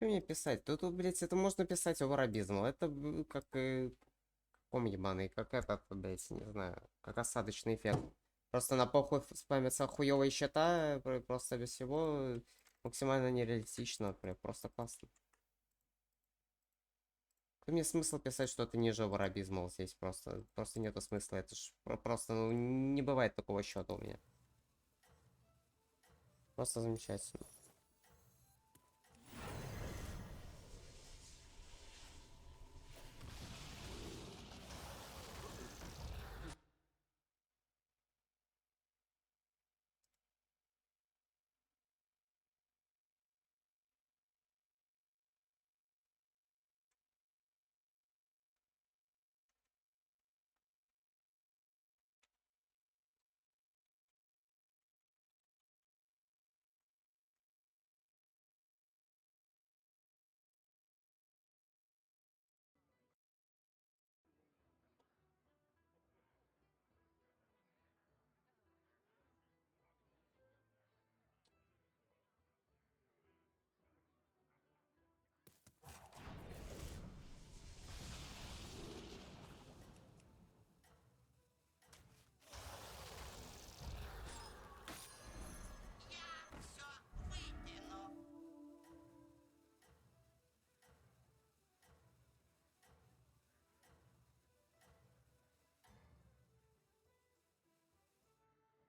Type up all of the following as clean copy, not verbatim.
Что мне писать? Тут, блядь, это можно писать Overabysmal. Это как ком ебаный, как этот, блядь, не знаю, как осадочный эффект. Просто на похуй спамятся хуёвые счета, просто без всего максимально нереалистично, прям просто классно. Мне смысл писать что-то ниже Overabysmal здесь просто нету смысла. Это ж просто, ну, не бывает такого счета у меня. Просто замечательно.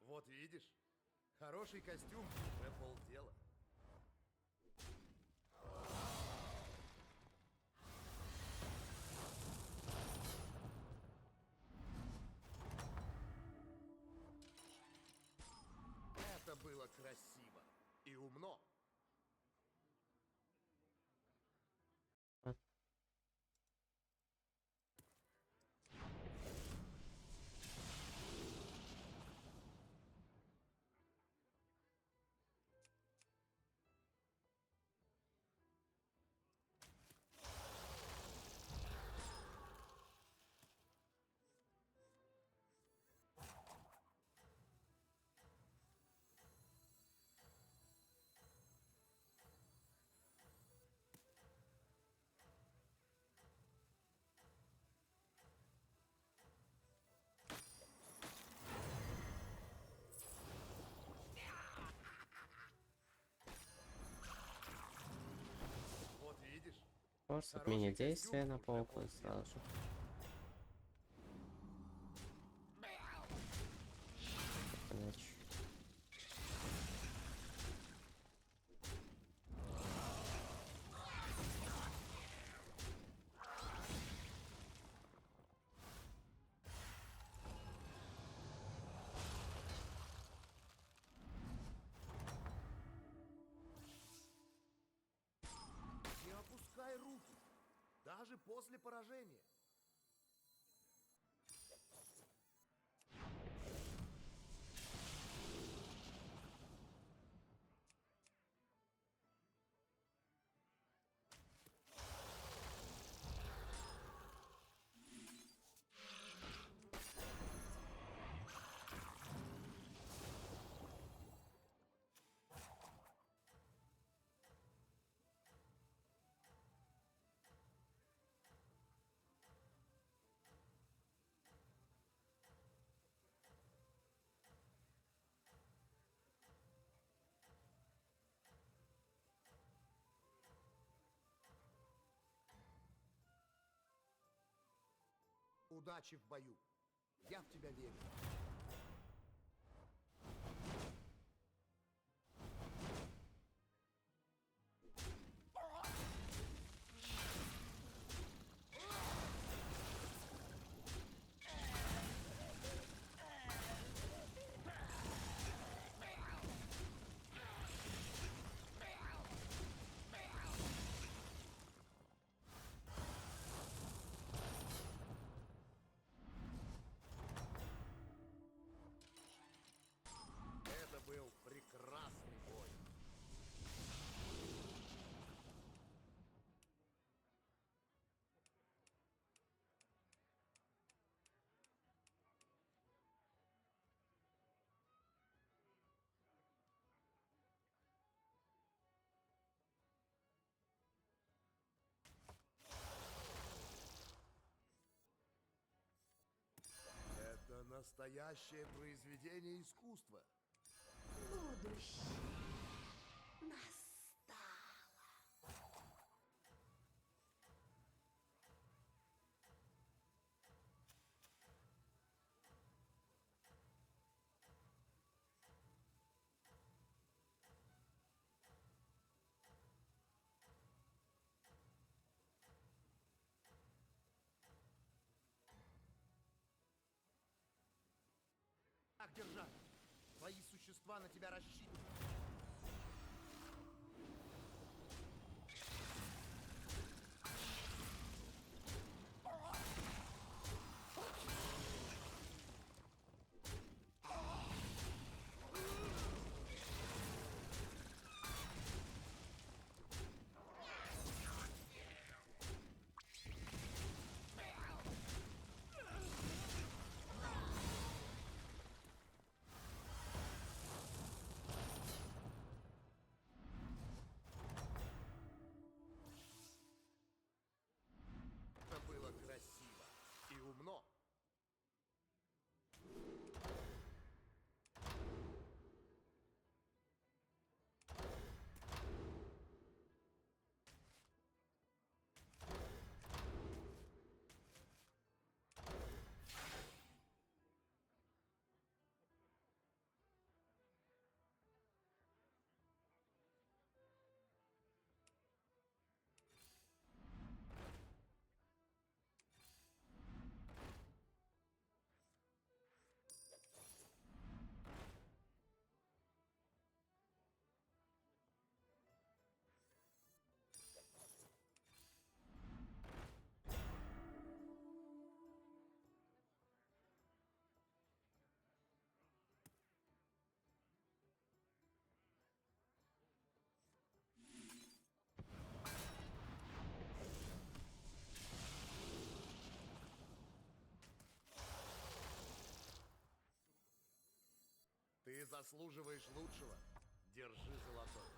Вот видишь, хороший костюм уже полдела. Это было красиво и умно. Вот видишь, Просто хороший отменить костюм действие на уже полку полдела. сразу же. Иначе. Не опускай руки, даже после поражения. Удачи в бою. Я в тебя верю. Настоящее произведение искусства. Будущее настало. Так держать. Твои существа на тебя рассчитывают. Это было красиво и умно. Ты заслуживаешь лучшего. Держи золотой.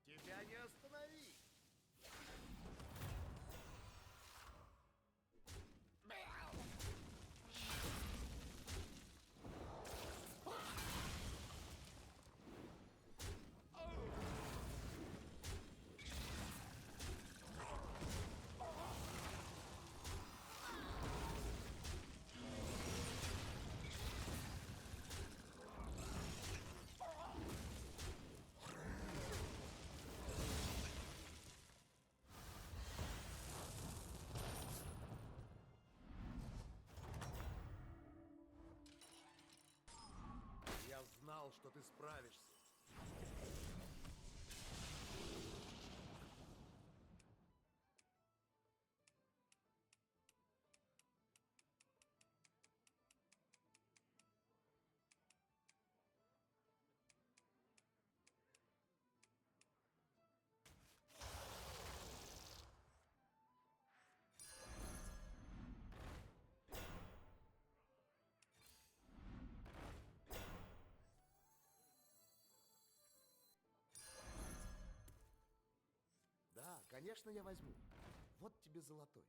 Тебя не остановить! Я знал, что ты справишься. Да, конечно, я возьму. Вот тебе золотой.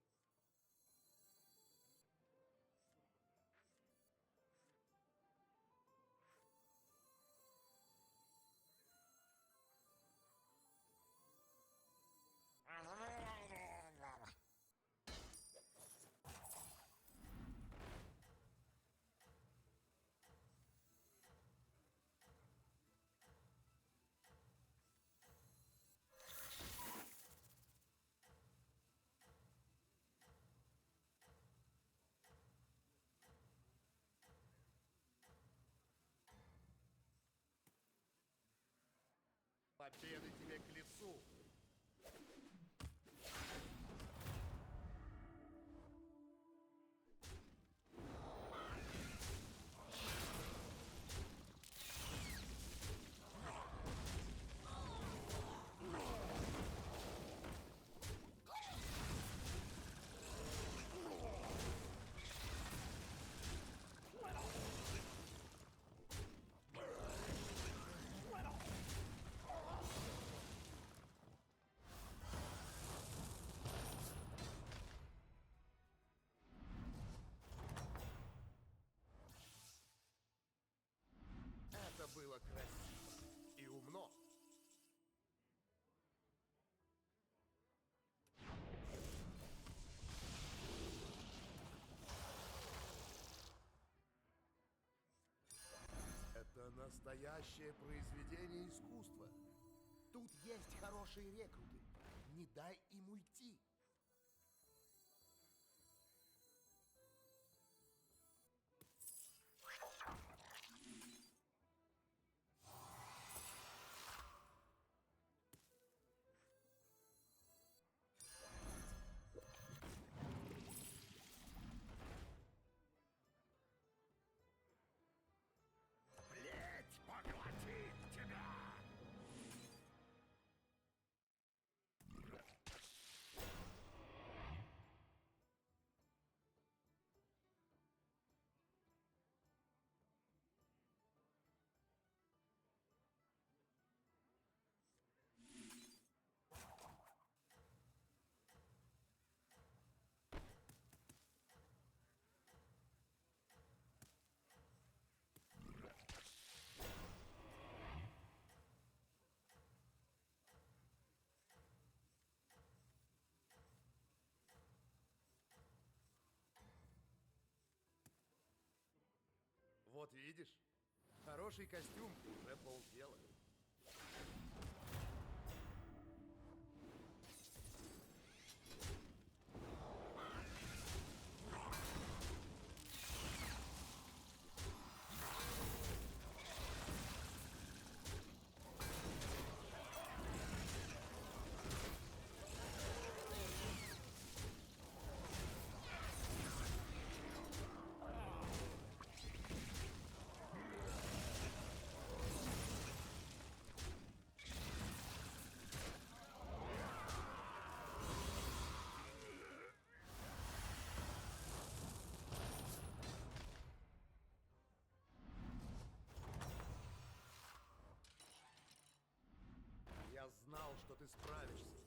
Победы тебе к лицу! было красиво и умно. Это настоящее произведение искусства. Тут есть хорошие рекруты. Не дай им уйти. Плеть поглотит тебя! Вот видишь, хороший костюм уже полдела. Я знал, что ты справишься.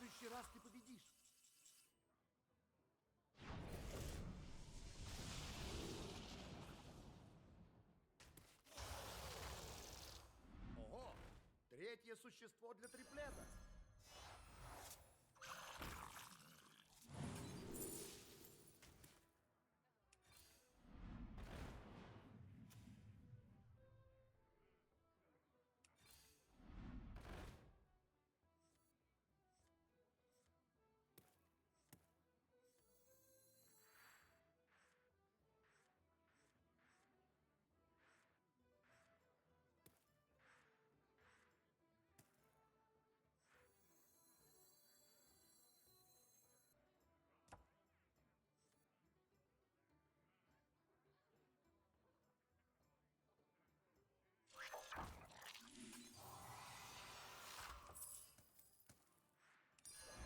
следующий раз ты победишь. Ого! Третье существо для триплета.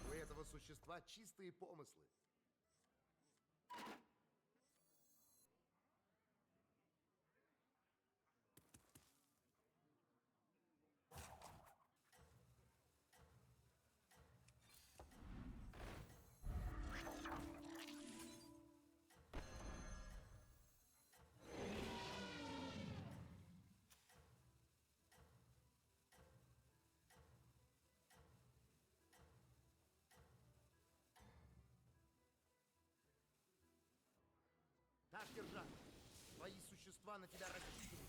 У этого существа чистые помыслы. Так держать. Твои существа на тебя рассчитывают.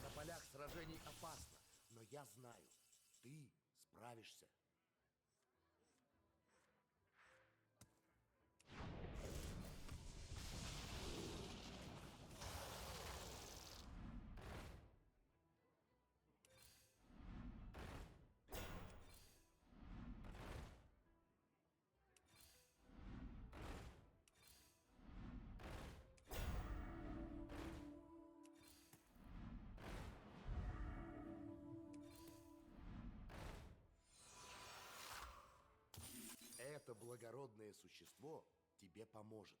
На полях сражений опасно, но я знаю, ты справишься. Это благородное существо тебе поможет.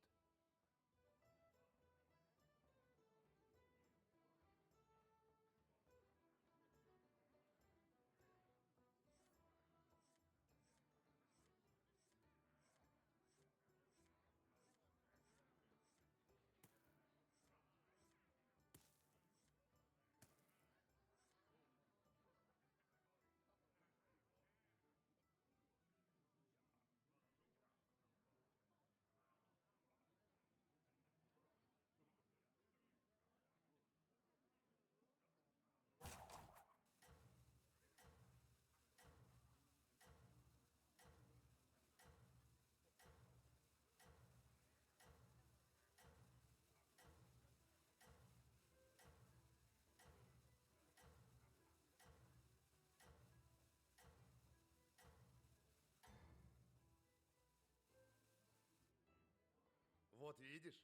Вот видишь,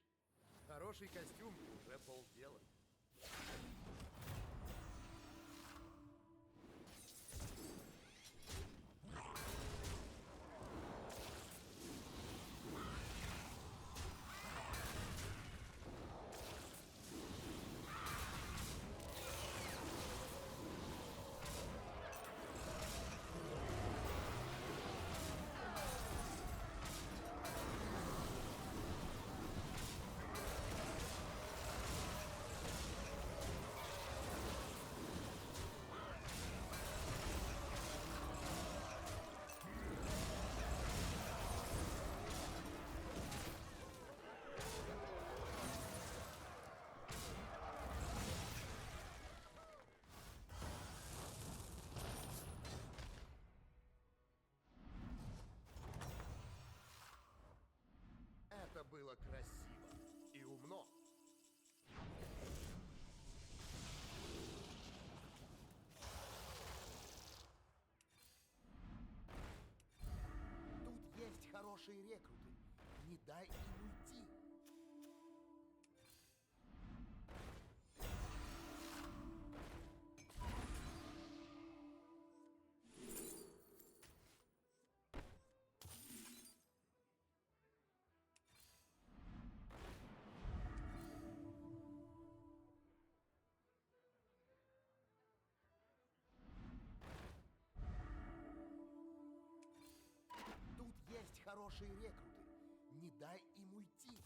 хороший костюм и уже полдела. было красиво и умно. Тут есть хорошие рекруты. Не дай им уйти. Тут есть хорошие рекруты. Не дай им уйти.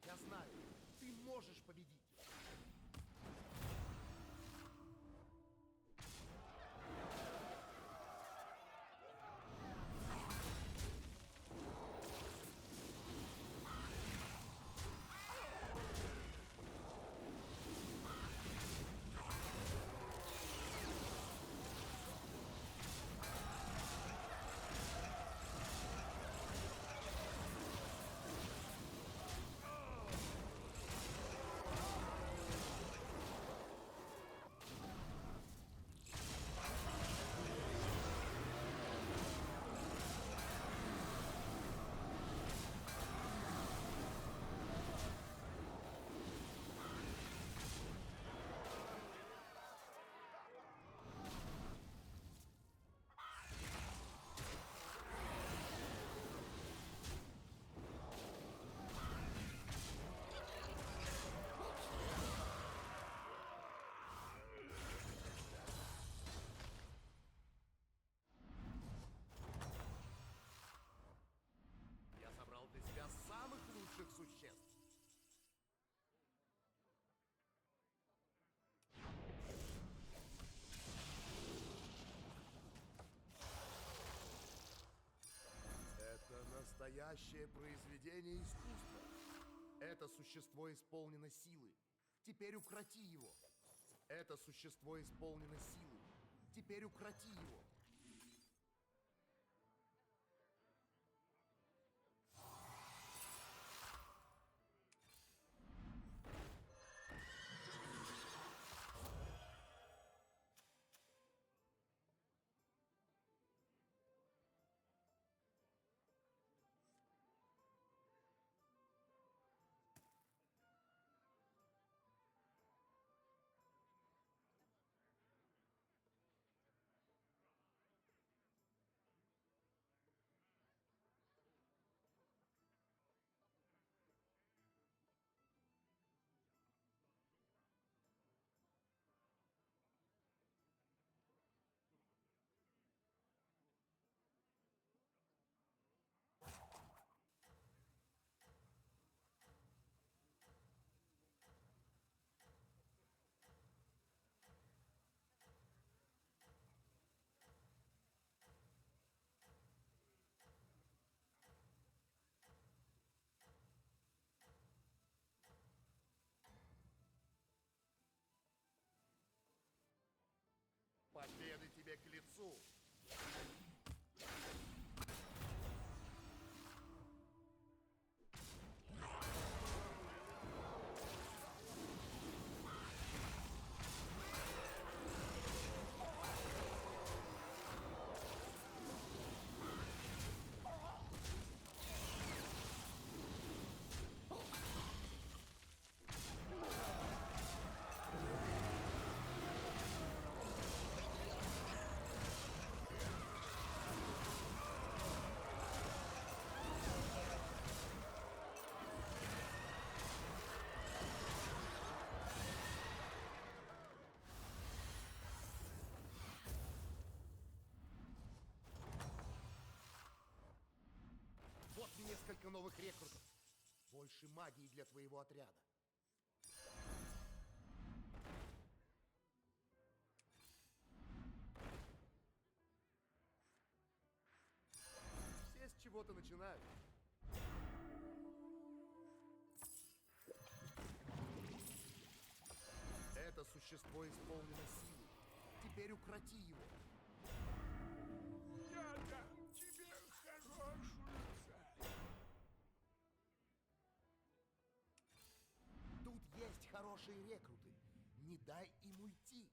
Я знаю, ты можешь победить. Я собрал для себя самых лучших существ. Это настоящее произведение искусства. Это существо исполнено силы. Теперь укроти его. Это существо исполнено силы. Теперь укроти его. нехватка новых рекрутов. Больше магии для твоего отряда. Все с чего-то начинают. Это существо исполнено силы. Теперь укроти его. Я дам тебе хорошую цель. Тут есть хорошие рекруты. Не дай им уйти.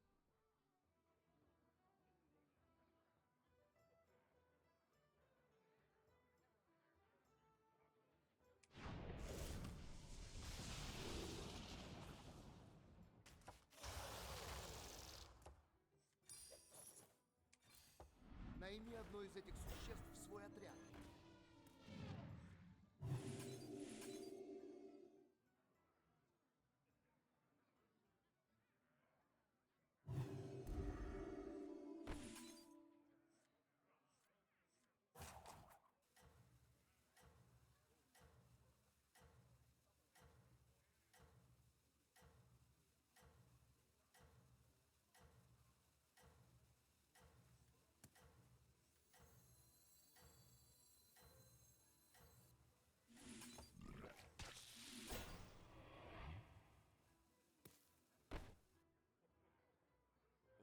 Найми одно из этих существ в свой отряд.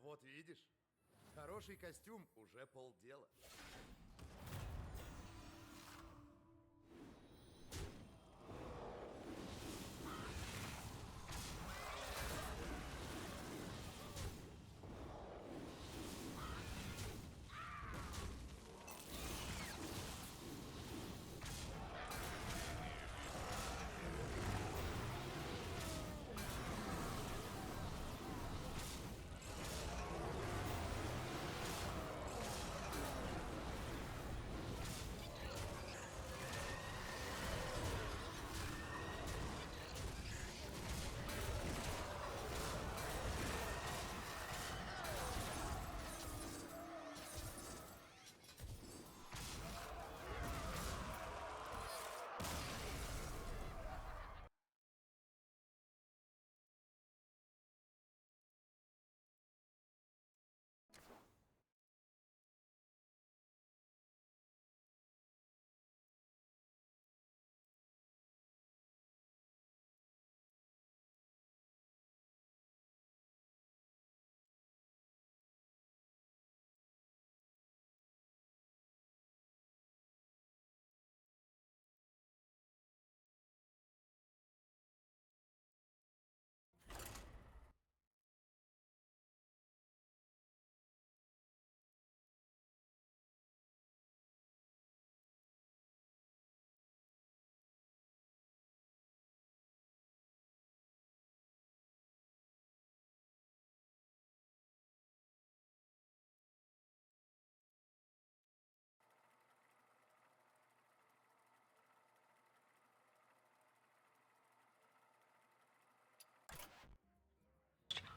Вот видишь, хороший костюм уже полдела.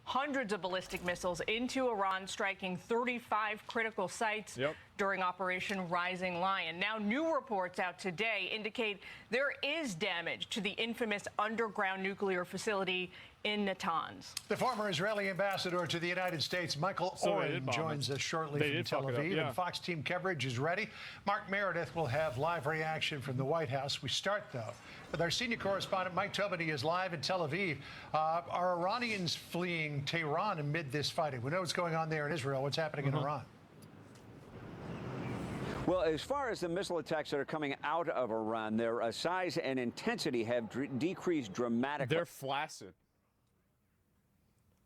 Hundreds of ballistic missiles into Iran, striking 35 critical sites during Operation Rising Lion. Now, new reports out today indicate there is damage to the infamous underground nuclear facility in Natanz. The former Israeli ambassador to the United States, Michael Oren, joins us shortly from Tel Aviv. And Fox team coverage is ready. Mark Meredith will have live reaction from the White House. We start, though, with our senior correspondent, Mike Tobin, is live in Tel Aviv. Are Iranians fleeing Tehran amid this fighting? We know what's going on there in Israel. What's happening in Iran? Well, as far as the missile attacks that are coming out of Iran, their size and intensity have decreased dramatically. They're flaccid.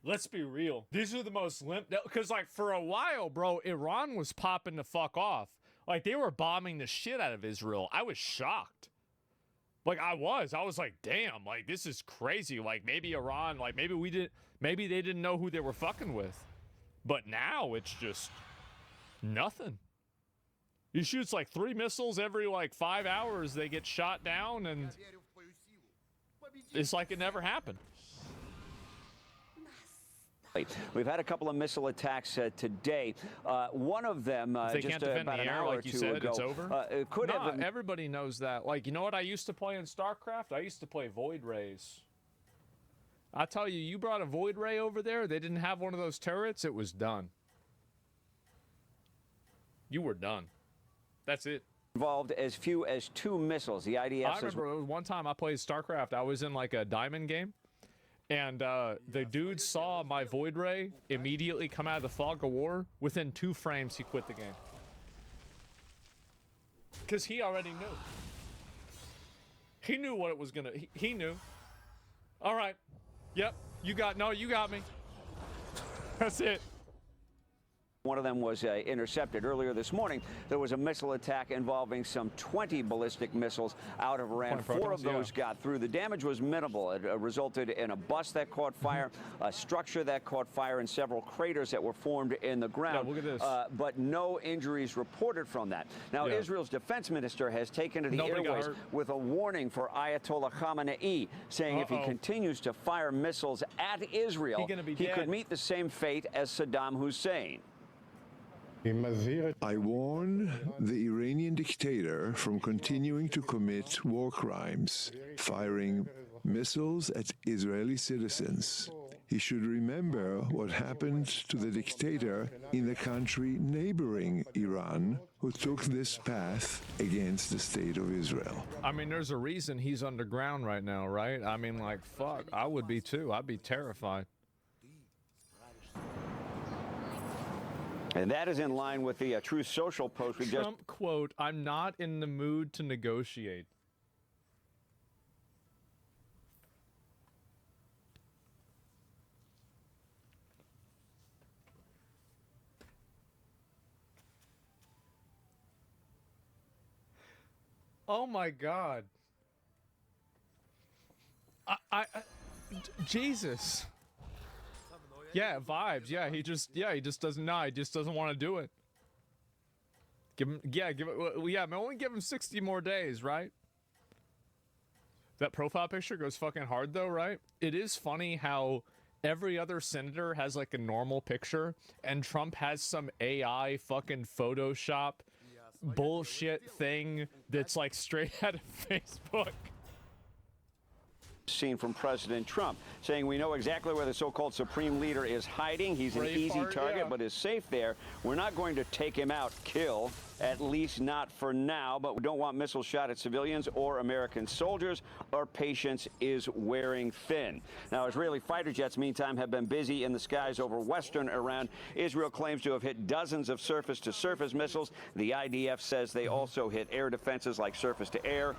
Let's be real. These are the most limp. Because, like, for a while, bro, Iran was popping the fuck off. Like, they were bombing the shit out of Israel. I was shocked. Like, I was like, damn, like, this is crazy. Like, maybe Iran, like, maybe they didn't know who they were fucking with. But now it's just nothing. He shoots like 3 missiles every like 5 hours. They get shot down, and it's like it never happened. We've had a couple of missile attacks today. One of them just about an hour or two ago. It's over. Could have. Everybody knows that. Like, you know what I used to play in StarCraft? I used to play Void Rays. I tell you, you brought a Void Ray over there. They didn't have one of those turrets. It was done. You were done. That's it. Involved as few as 2 missiles. The IDF I remember one time I played StarCraft. I was in like a diamond game. And the dude saw my Void Ray immediately come out of the fog of war. Within 2 frames, he quit the game. Because he already knew. He knew what it was gonna... He knew. All right. Yep. You got me. That's it. One of them was intercepted. Earlier this morning, there was a missile attack involving some 20 ballistic missiles out of Iran. 4 of those got through. The damage was minimal. It resulted in a bus that caught fire, a structure that caught fire, and several craters that were formed in the ground. Yeah, look at this. But no injuries reported from that. Now, Israel's defense minister has taken to the airways with a warning for Ayatollah Khamenei, saying if he continues to fire missiles at Israel, he could meet the same fate as Saddam Hussein. I warn the Iranian dictator from continuing to commit war crimes, firing missiles at Israeli citizens. He should remember what happened to the dictator in the country neighboring Iran, who took this path against the state of Israel. I mean, there's a reason he's underground right now, right? I mean, like, fuck, I would be too. I'd be terrified. And that is in line with the Truth Social post we just... Trump quote, "I'm not in the mood to negotiate." Oh my God. Jesus. Yeah, vibes. Yeah, he just doesn't know. He just doesn't want to do it. Only give him 60 more days, right? That profile picture goes fucking hard though, right? It is funny how every other senator has like a normal picture and Trump has some AI fucking Photoshop bullshit thing that's like straight out of Facebook. Seen from President Trump, saying we know exactly where the so-called supreme leader is hiding. He's an easy target, but is safe there. We're not going to take him out, kill, at least not for now, but we don't want missiles shot at civilians or American soldiers. Our patience is wearing thin. Now, Israeli fighter jets, meantime, have been busy in the skies over western Iran. Israel claims to have hit dozens of surface-to-surface missiles. The IDF says they also hit air defenses like surface-to-air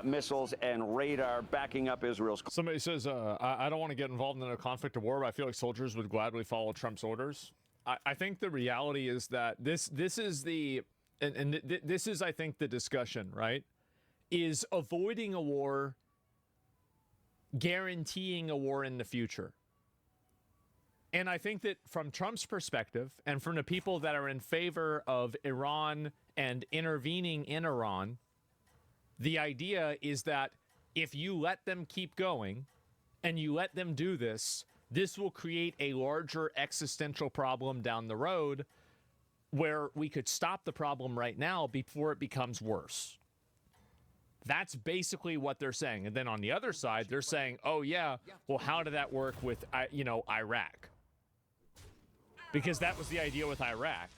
missiles and radar, backing up Israel's... Somebody says, I don't want to get involved in a conflict or war, but I feel like soldiers would gladly follow Trump's orders. I think the reality is that this is the... And this is, I think, the discussion, right? Is avoiding a war guaranteeing a war in the future? And I think that from Trump's perspective and from the people that are in favor of Iran and intervening in Iran, the idea is that if you let them keep going and you let them do this, this will create a larger existential problem down the road where we could stop the problem right now before it becomes worse. That's basically what they're saying. And then on the other side, they're saying, oh, yeah, well, how did that work with, Iraq? Because that was the idea with Iraq.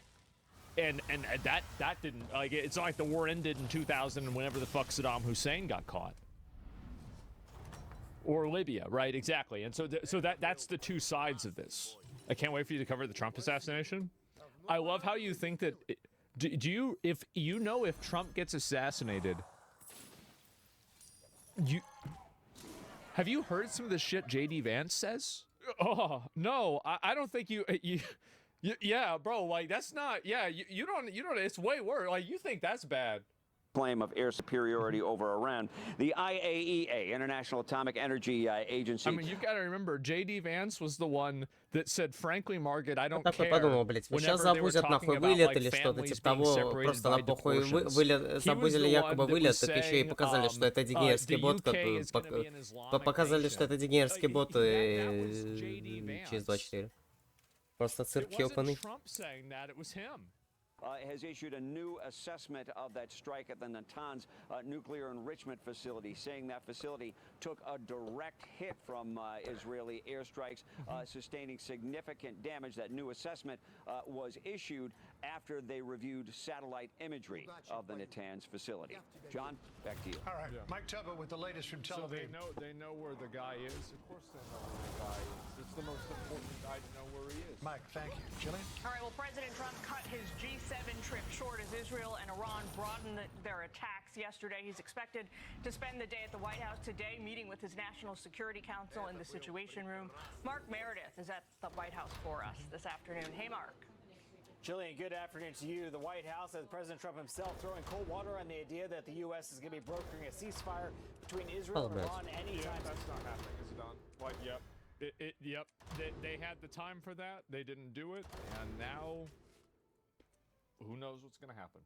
And that didn't, like, it's not like the war ended in 2000 and whenever the fuck Saddam Hussein got caught. Or Libya, right? Exactly. And so that's the two sides of this. I can't wait for you to cover the Trump assassination. I love how you think that, if Trump gets assassinated, have you heard some of the shit J.D. Vance says? Oh, no, I don't think yeah, bro, like, that's not, yeah, you don't, it's way worse. Like, you think that's bad. Claim of air superiority over Iran. The IAEA, International Atomic Energy Agency. I mean, you've got to remember, J.D. Vance was the one that said, frankly, Margaret, I don't care. Подумал, блядь, сейчас забудят нахуй вылет или что-то типа того, просто на похуй вылет, забудили якобы вылет, так еще и показали, что это диггерский бот, показали, что это диггерский бот через 24. Просто цирк It wasn't ёбаный. Trump saying that, it was him. Has issued a new assessment of that strike at the Natanz nuclear enrichment facility, saying that facility took a direct hit from Israeli airstrikes, sustaining significant damage. That new assessment was issued after they reviewed satellite imagery of the Natanz facility. John, back to you. All right, Mike Tubba with the latest from Tel So Aviv. they know where the guy is. Of course they know where the guy is. It's the most important guy to know where he is. Mike, thank you. Jillian? All right, well, President Trump cut his G7 trip short as Israel and Iran broadened their attacks yesterday. He's expected to spend the day at the White House today, meeting with his National Security Council in the Situation Room. Mark Meredith is at the White House for us this afternoon. Hey, Mark. Jillian, good afternoon to you. The White House has President Trump himself throwing cold water on the idea that the U.S. is going to be brokering a ceasefire between Israel and Iran anytime. That's not happening, is it, Don? Like, yep. Yep. They had the time for that. They didn't do it. And now, who knows what's going to happen.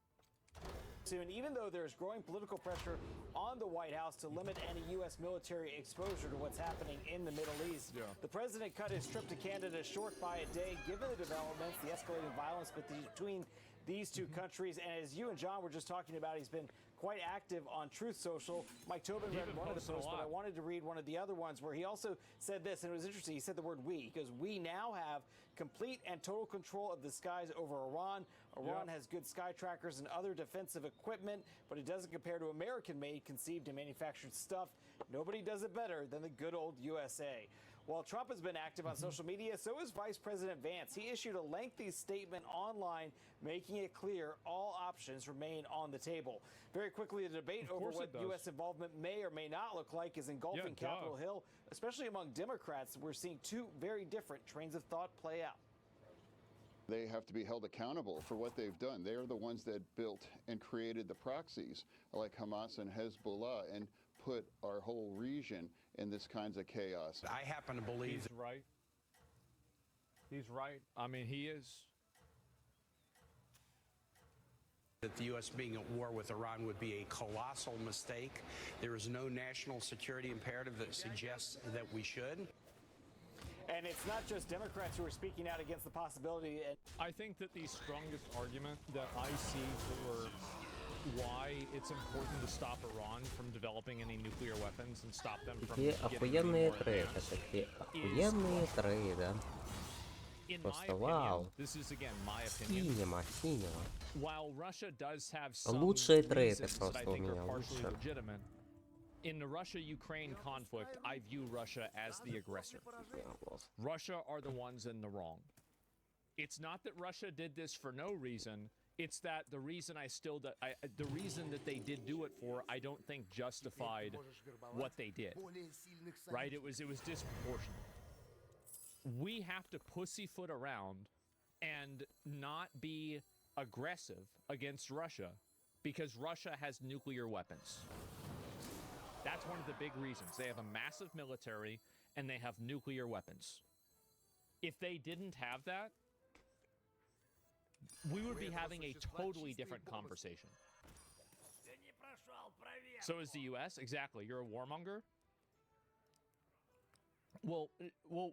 Soon, even though there's growing political pressure on the White House to limit any U.S. military exposure to what's happening in the Middle East, the president cut his trip to Canada short by a day, given the developments, the escalating violence between these two countries. And as you and John were just talking about, he's been quite active on Truth Social. Mike Tobin read one of the posts, but I wanted to read one of the other ones where he also said this, and it was interesting. He said the word we, because we now have complete and total control of the skies over Iran. Iran has good sky trackers and other defensive equipment, but it doesn't compare to American-made, conceived and manufactured stuff. Nobody does it better than the good old USA. While Trump has been active on social media, so is Vice President Vance. He issued a lengthy statement online, making it clear all options remain on the table. Very quickly, the debate over what U.S. involvement may or may not look like is engulfing Capitol Hill, especially among Democrats. We're seeing two very different trains of thought play out. They have to be held accountable for what they've done. They are the ones that built and created the proxies like Hamas and Hezbollah and put our whole region in this kinds of chaos. I happen to believe he's right. He's right. I mean, he is. That the U.S. being at war with Iran would be a colossal mistake. There is no national security imperative that suggests that we should. And it's not just Democrats who are speaking out against the possibility. I think that the strongest argument that I see for why it's important to stop Iran from developing any nuclear weapons and stop them from Такие охуенные трейды, такие охуенные трейды. Просто вау. This is again my opinion. Синема. While Russia does have some Лучшие трейды reasons that I просто у think are меня, partially лучше. legitimate, in the Russia-Ukraine conflict, I view Russia as the aggressor. Russia are the ones in the wrong. It's not that Russia did this for no reason. It's that the reason the reason that they did do it for, I don't think justified what they did. Right? It was disproportionate. We have to pussyfoot around and not be aggressive against Russia because Russia has nuclear weapons. That's one of the big reasons. They have a massive military and they have nuclear weapons. If they didn't have that, we would be having a totally different conversation. So is the U.S. Exactly. You're a warmonger? Well,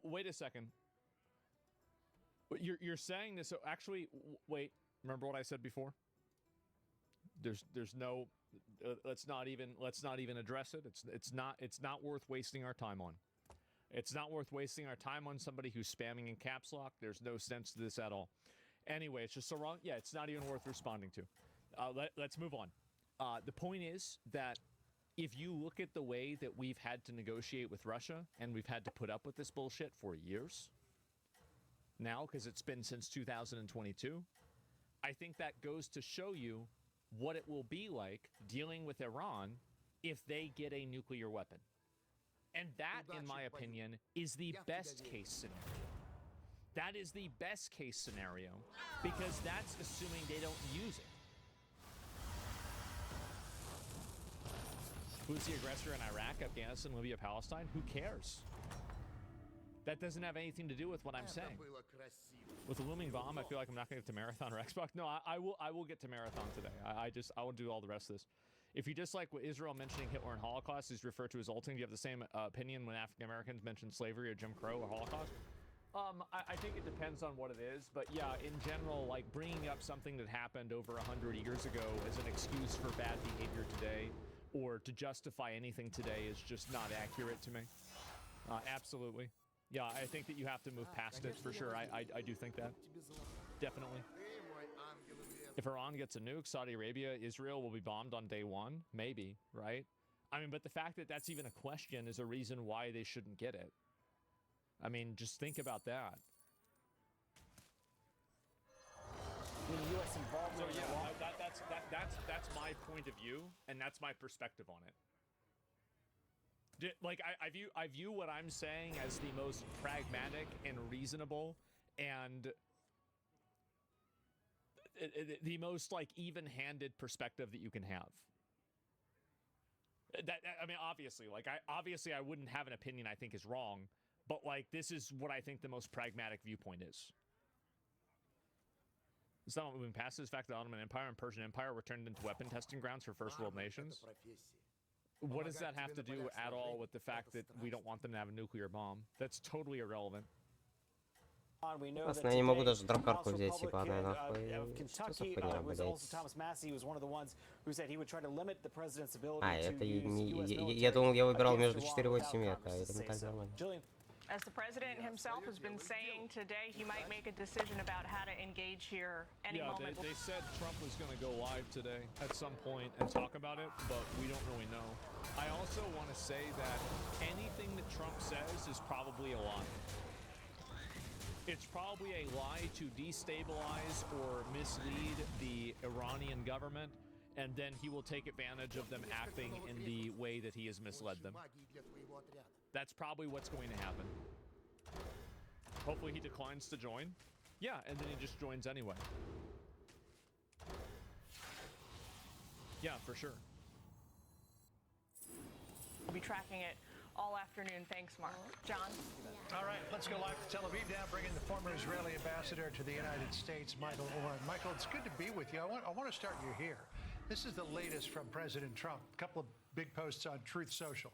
wait a second. You're saying this. So actually, wait. Remember what I said before? There's no. Let's not even address it. It's not worth wasting our time on. It's not worth wasting our time on somebody who's spamming in caps lock. There's no sense to this at all. Anyway, it's just so wrong. Yeah, it's not even worth responding to. Let's move on. The point is that if you look at the way that we've had to negotiate with Russia and we've had to put up with this bullshit for years now, because it's been since 2022, I think that goes to show you what it will be like dealing with Iran if they get a nuclear weapon. And that, in my opinion, is the best case scenario. That is the best case scenario because that's assuming they don't use it. Who's the aggressor in Iraq, Afghanistan, Libya, Palestine? Who cares? That doesn't have anything to do with what I'm saying. With the looming bomb, I feel like I'm not going to get to Marathon or Xbox. No, I will get to Marathon today. I will do all the rest of this. If you dislike what Israel mentioning Hitler and Holocaust is referred to as ulting, do you have the same opinion when African Americans mention slavery or Jim Crow or Holocaust? I think it depends on what it is, but yeah, in general, like bringing up something that happened over 100 years ago as an excuse for bad behavior today, or to justify anything today, is just not accurate to me. Absolutely. Yeah, I think that you have to move past it for sure. I do think that. Definitely. If Iran gets a nuke, Saudi Arabia, Israel will be bombed on day one. Maybe, right? I mean, but the fact that that's even a question is a reason why they shouldn't get it. I mean, just think about that. The U.S. involvement. So yeah, that's my point of view, and that's my perspective on it. Like I view what I'm saying as the most pragmatic and reasonable, and the most like even-handed perspective that you can have. I mean, obviously, like I wouldn't have an opinion I think is wrong, but like this is what I think the most pragmatic viewpoint is. It's not moving past this fact that the Ottoman Empire and Persian Empire were turned into weapon testing grounds for first world nations. What does that have to do at all with the fact that we don't want them to have a nuclear bomb? That's totally irrelevant. Классно, я не могу даже дракарку взять, типа, одна нахуй. Что за хуйня, блядь? Я думал, я выбирал между 4-8, это элементарно нормально. As the president himself has been saying today, he might make a decision about how to engage here any moment. They said Trump was going to go live today at some point and talk about it, but we don't really know. I also want to say that anything that Trump says is probably a lie. It's probably a lie to destabilize or mislead the Iranian government, and then he will take advantage of them acting in the way that he has misled them. That's probably what's going to happen. Hopefully he declines to join. Yeah, and then he just joins anyway. Yeah, for sure. We'll be tracking it all afternoon. Thanks, Mark. John? All right, let's go live to Tel Aviv now, bringing the former Israeli ambassador to the United States, Michael Oren. Michael, it's good to be with you. I want to start you here. This is the latest from President Trump. A couple of big posts on Truth Social.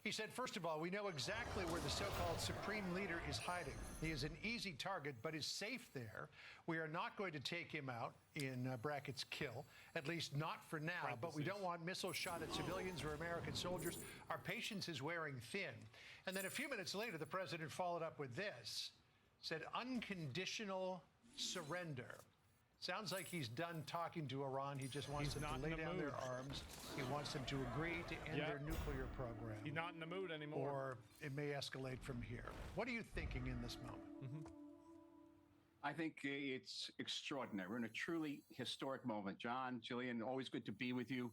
He said, first of all, we know exactly where the so-called supreme leader is hiding. He is an easy target, but is safe there. We are not going to take him out, in brackets, kill, at least not for now, but we don't want missiles shot at civilians or American soldiers. Our patience is wearing thin. And then a few minutes later, the president followed up with this, said unconditional surrender. Sounds like he's done talking to Iran. He just wants them to lay down their arms. He wants them to agree to end their nuclear program. He's not in the mood anymore. Or it may escalate from here. What are you thinking in this moment? I think it's extraordinary. We're in a truly historic moment. John, Jillian, always good to be with you.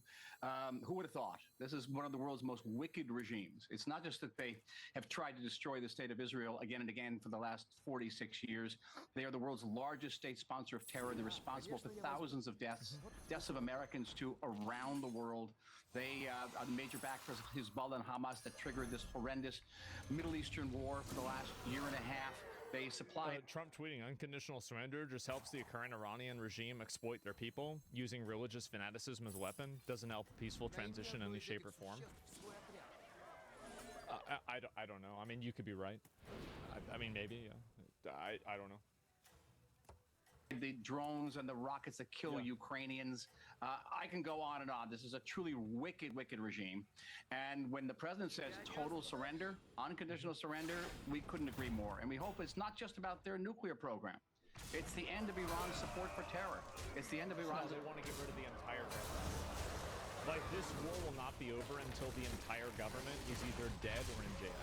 Who would have thought? This is one of the world's most wicked regimes. It's not just that they have tried to destroy the state of Israel again and again for the last 46 years. They are the world's largest state sponsor of terror. They're responsible for thousands of deaths of Americans too around the world. They are the major backers of Hezbollah and Hamas that triggered this horrendous Middle Eastern war for the last year and a half. They supply Trump tweeting unconditional surrender just helps the current Iranian regime exploit their people using religious fanaticism as a weapon. Doesn't help a peaceful transition in any shape or form. I don't know. I mean, you could be right. I mean, maybe. Yeah. I don't know. The drones and the rockets that kill Ukrainians. I can go on and on. This is a truly wicked, wicked regime. And when the president says total surrender, unconditional surrender, we couldn't agree more. And we hope it's not just about their nuclear program. It's the end of Iran's support for terror. It's the end of Iran's... They want to get rid of the entire government. Like, this war will not be over until the entire government is either dead or in jail.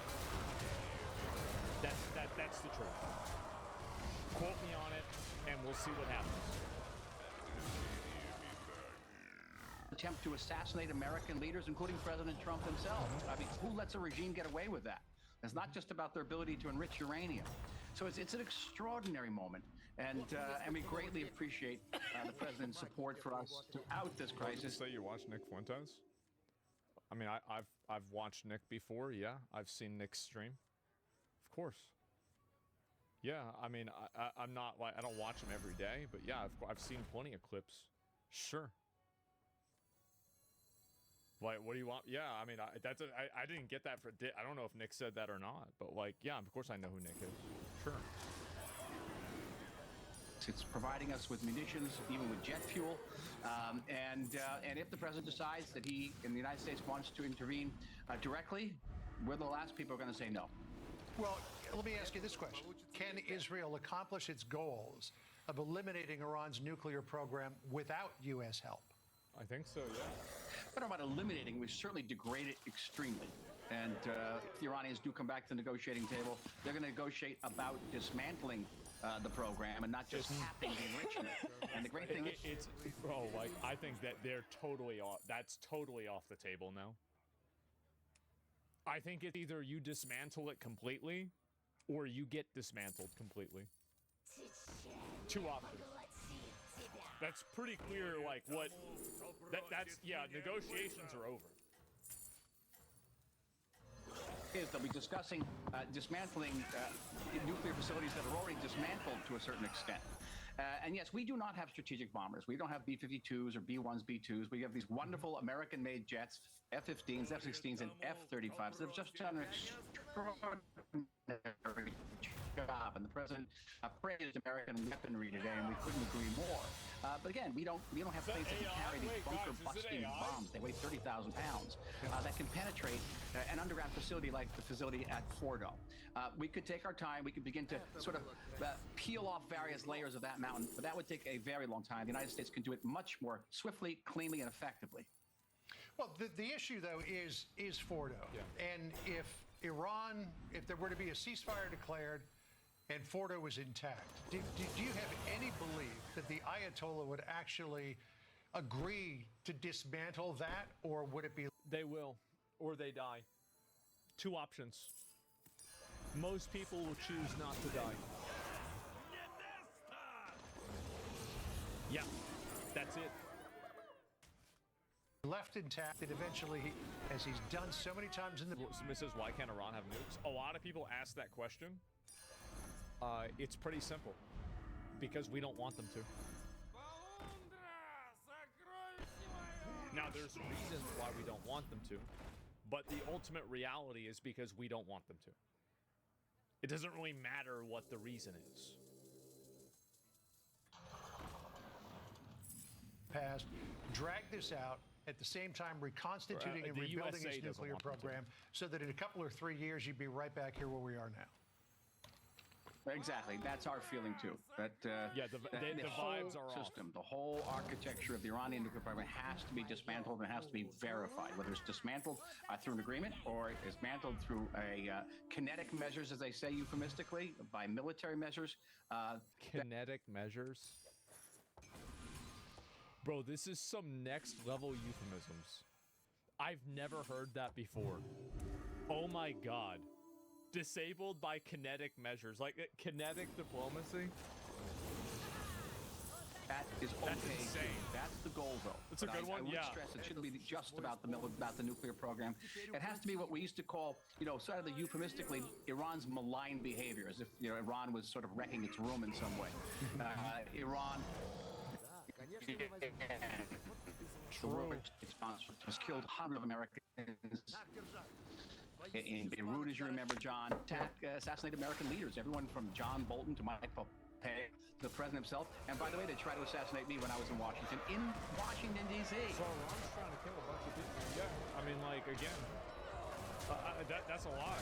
That's the truth. Quote me on it, and we'll see what happens. Attempt to assassinate American leaders, including President Trump himself. I mean, who lets a regime get away with that? It's not just about their ability to enrich uranium. So it's an extraordinary moment, and we greatly appreciate the president's support for us throughout this crisis. Did you say you watched Nick Fuentes? I mean, I've watched Nick before. Yeah, I've seen Nick's stream. Of course. Yeah, I mean, I'm not like I don't watch him every day, but yeah, I've seen plenty of clips. Sure. Like, what do you want? Yeah, I mean, I didn't get that I don't know if Nick said that or not, but like, yeah, of course I know who Nick is. Sure. It's providing us with munitions, even with jet fuel. And if the president decides that he, in the United States, wants to intervene directly, we're the last people who are going to say no. Well, let me ask you this question. Can Israel accomplish its goals of eliminating Iran's nuclear program without U.S. help? I think so, yeah. I don't know about eliminating. We certainly degrade it extremely. And if the Iranians do come back to the negotiating table, they're going to negotiate about dismantling the program and not just capping the enrichment. And the great thing is, it's bro, like I think that they're totally off. That's totally off the table now. I think it's either you dismantle it completely, or you get dismantled completely. Two options. That's pretty clear. Like what? That's yeah. Negotiations are over. They'll be discussing dismantling nuclear facilities that are already dismantled to a certain extent. And yes, we do not have strategic bombers. We don't have B-52s or B-1s, B-2s. We have these wonderful American-made jets, F-15s, F-16s, and F-35s. They've just done an extraordinary job. And the president praised American weaponry today, and we couldn't agree more. But again, we don't have planes that can carry these bunker-busting bombs. They weigh 30,000 pounds that can penetrate an underground facility like the facility at Fordo. We could take our time. We could begin to sort of peel off various layers of that mountain, but that would take a very long time. The United States can do it much more swiftly, cleanly, and effectively. Well, the issue, though, is Fordo. Yeah. And if there were to be a ceasefire declared and Fordo was intact, do you have any belief that the Ayatollah would actually agree to dismantle that, or would it be... They will, or they die. Two options. Most people will choose not to die. Yeah, that's it. Left intact, and eventually, as he's done so many times in the... Smith says, why can't Iran have nukes? A lot of people ask that question. It's pretty simple. Because we don't want them to. Now, there's reasons why we don't want them to. But the ultimate reality is because we don't want them to. It doesn't really matter what the reason is. Past, drag this out, at the same time reconstituting and rebuilding its nuclear program, so that in a couple or 3 years, you'd be right back here where we are now. Exactly. That's our feeling, too. That yeah, the vibes are system, the whole architecture of the Iranian nuclear program has to be dismantled and has to be verified, whether it's dismantled through an agreement or dismantled through kinetic measures, as they say euphemistically, by military measures. Kinetic measures? Bro, this is some next level euphemisms. I've never heard that before. Oh my god. Disabled by kinetic measures, like kinetic diplomacy. That is okay. That's insane. That's the goal, though. It's a good one. I would stress it shouldn't be just about the nuclear program. It has to be what we used to call, sort of the euphemistically, Iran's malign behavior, as if Iran was sort of wrecking its room in some way. Iran. Its sponsor has killed hundreds of Americans. In Beirut, as you remember, John, assassinated American leaders, everyone from John Bolton to Mike Pompeo, the president himself. And by the way, they tried to assassinate me when I was in Washington, D.C. So Iran's trying to kill a bunch of people. Yeah, I mean, like, again, that's a lot.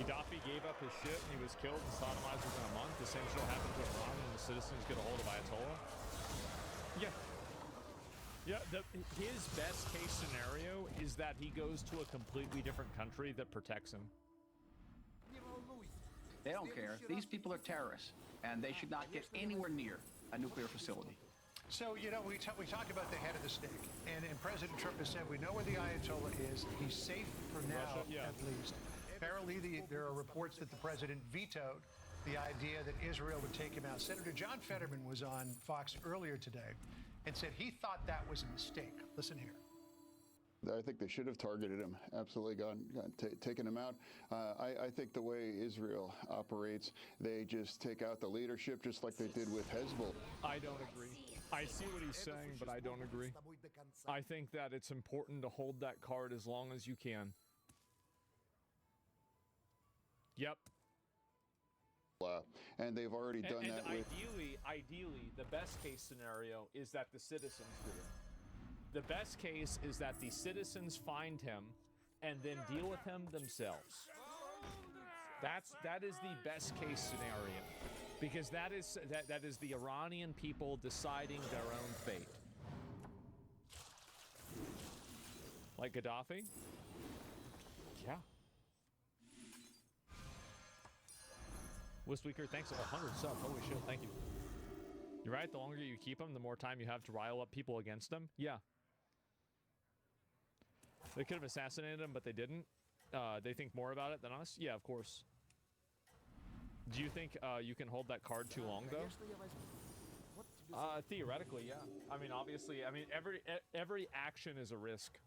Gaddafi gave up his shit and he was killed and sodomized within a month. The same shit will happen to Iran when the citizens get a hold of Ayatollah. Yeah. Yeah, his best case scenario is that he goes to a completely different country that protects him. They don't care. These people are terrorists, and they should not get anywhere near a nuclear facility. So, we talk about the head of the snake, and President Trump has said we know where the Ayatollah is. He's safe for now, at least. Apparently, there are reports that the president vetoed the idea that Israel would take him out. Senator John Fetterman was on Fox earlier today and said he thought that was a mistake. Listen here. I think they should have targeted him, absolutely taken him out. I think the way Israel operates, they just take out the leadership just like they did with Hezbollah. I don't agree. I see what he's saying, but I don't agree. I think that it's important to hold that card as long as you can. Yep. And they've already done that with... Ideally, the best case scenario is that the citizens do it. The best case is that the citizens find him and then deal with him themselves. That is the best case scenario, because that is the Iranian people deciding their own fate. Like Gaddafi? Yeah. Wistweaker, thanks for 100 subs. Holy shit, thank you. You're right, the longer you keep them, the more time you have to rile up people against them. Yeah. They could have assassinated him, but they didn't. They think more about it than us? Yeah, of course. Do you think you can hold that card too long, though? Theoretically, yeah. I mean, obviously, I mean, every action is a risk.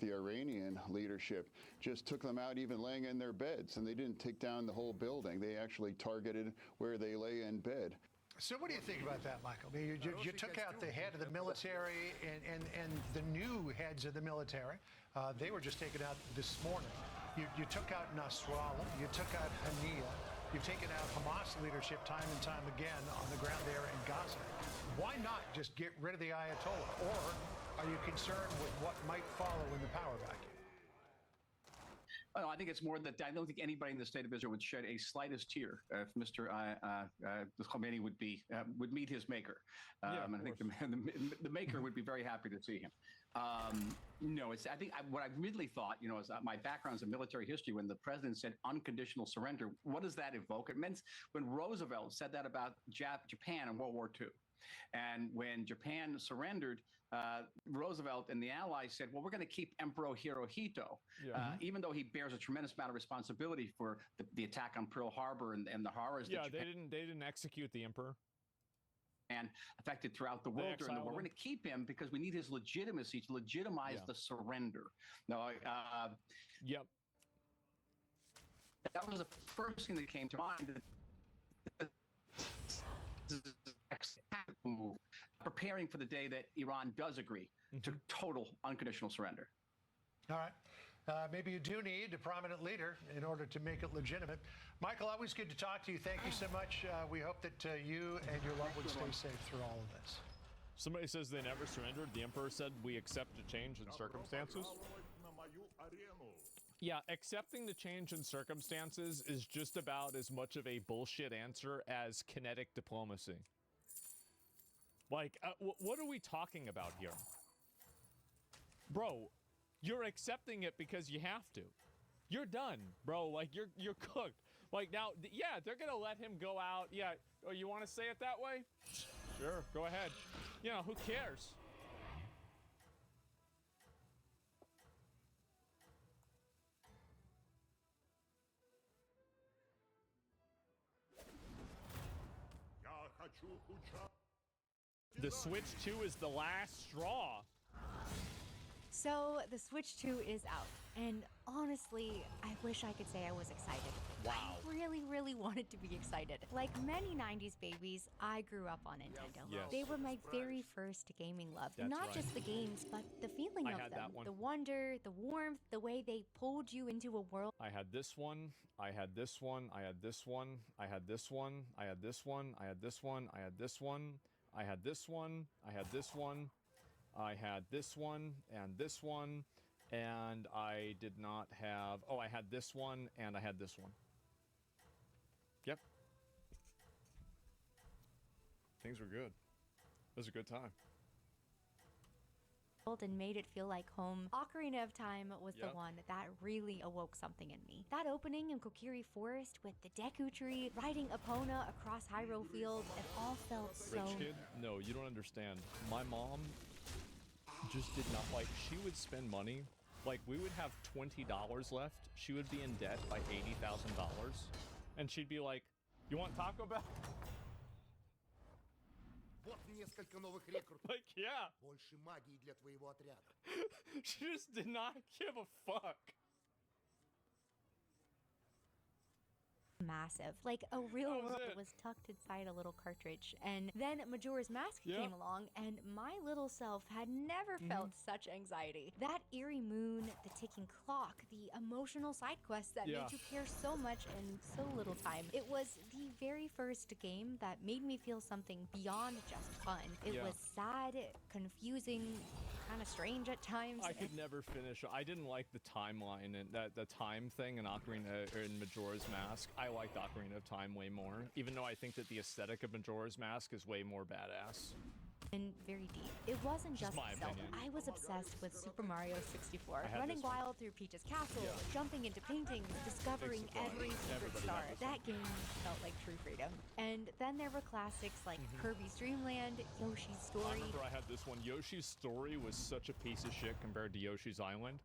The Iranian leadership just took them out even laying in their beds, and they didn't take down the whole building. They actually targeted where they lay in bed. So what do you think about that, Michael? I mean, you took out the head of the military and the new heads of the military. They were just taken out this morning. You took out Nasrallah. You took out Haniya. You've taken out Hamas leadership time and time again on the ground there in Gaza. Why not just get rid of the Ayatollah? Or are you concerned with what might follow in the power vacuum? Oh, I think it's more that I don't think anybody in the state of Israel would shed a slightest tear if Mr. Khomeini would meet his maker. And I think the maker would be very happy to see him. No, I think what I really thought, is my background is in military history. When the president said unconditional surrender, what does that evoke? It meant when Roosevelt said that about Japan in World War II. And when Japan surrendered, Roosevelt and the Allies said, well, we're going to keep Emperor Hirohito, even though he bears a tremendous amount of responsibility for the attack on Pearl Harbor and the horrors. Yeah, they didn't execute the emperor. And affected throughout the world during the war. We're going to keep him because we need his legitimacy to legitimize the surrender. No, yep. That was the first thing that came to mind. Preparing for the day that Iran does agree to total unconditional surrender. All right. Maybe you do need a prominent leader in order to make it legitimate. Michael, always good to talk to you. Thank you so much. We hope that you and your loved ones stay safe through all of this. Somebody says they never surrendered. The emperor said we accept a change in circumstances. Yeah, accepting the change in circumstances is just about as much of a bullshit answer as kinetic diplomacy. Like, what are we talking about here? Bro, you're accepting it because you have to. You're done, bro. Like, you're cooked. Like, now, yeah, they're gonna let him go out. Yeah, oh, you want to say it that way? Sure, go ahead. You know, who cares? The Switch 2 is the last straw. So the Switch 2 is out, and honestly, I wish I could say I was excited. Wow. I really, really wanted to be excited. Like many 90s babies, I grew up on Nintendo. Yes. They were my very first gaming love. That's Not right. just the games, but the feeling of had them. that one. The wonder, the warmth, the way they pulled you into a world. I had this one, I had this one, I had this one, I had this one, I had this one, I had this one, I had this one, I had this one, I had this one, I had this one, and this one, and I did not have... Oh, I had this one, and I had this one. Yep. Things were good. It was a good time. And made it feel like home. Ocarina of Time was the one that really awoke something in me. That opening in Kokiri Forest with the Deku Tree, riding Epona across Hyrule Fields, it all felt so... Rich kid? No, you don't understand. My mom just did not, like, she would spend money. Like, we would have $20 left. She would be in debt by $80,000. And she'd be like, you want Taco Bell? Like, yeah. She just did not give a fuck. massive. Like a real world was tucked inside a little cartridge. And then Majora's Mask came along, and my little self had never felt such anxiety. That eerie moon, the ticking clock, the emotional side quests that made you care so much in so little time. It was the very first game that made me feel something beyond just fun. It was sad, confusing, kind of strange at times. I could never finish. I didn't like the timeline and the time thing in Majora's Mask. I liked Ocarina of Time way more, even though I think that the aesthetic of Majora's Mask is way more badass. And very deep. It wasn't just my Zelda. opinion. I was obsessed with Super Mario 64, running wild through Peach's castle, jumping into paintings, discovering every secret star. That game felt like true freedom. And then there were classics like Kirby's Dream Land, Yoshi's Story. I remember I had this one. Yoshi's Story was such a piece of shit compared to Yoshi's Island.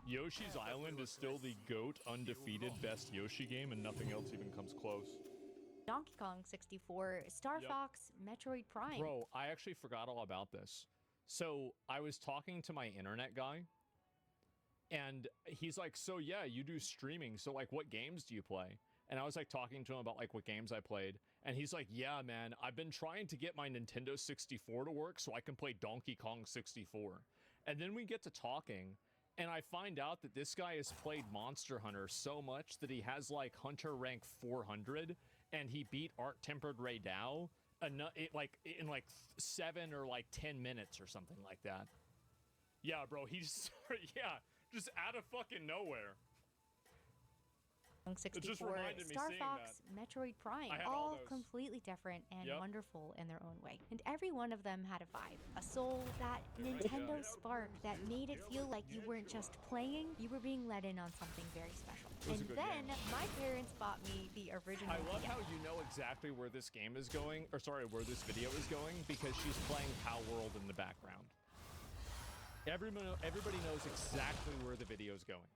Yoshi's Island is still the GOAT undefeated best Yoshi game, and nothing else even comes close. Donkey Kong 64, Star Fox, Metroid Prime. Bro, I actually forgot all about this. So I was talking to my internet guy, and he's like, so yeah, you do streaming. So like, what games do you play? And I was like talking to him about like what games I played. And he's like, yeah, man, I've been trying to get my Nintendo 64 to work so I can play Donkey Kong 64. And then we get to talking, and I find out that this guy has played Monster Hunter so much that he has like Hunter rank 400, and he beat Art Tempered Ray Dow in like 7 or like 10 minutes or something like that. Yeah, bro, he's just out of fucking nowhere. 64, Star Fox, Metroid Prime, all completely different and wonderful in their own way. And every one of them had a vibe, a soul, that Nintendo spark that made it feel like you weren't just playing, you were being let in on something very special. And then my parents bought me the original. I love how you know exactly where this game is going, or sorry, where this video is going, because she's playing Pow World in the background. Everybody knows exactly where the video is going.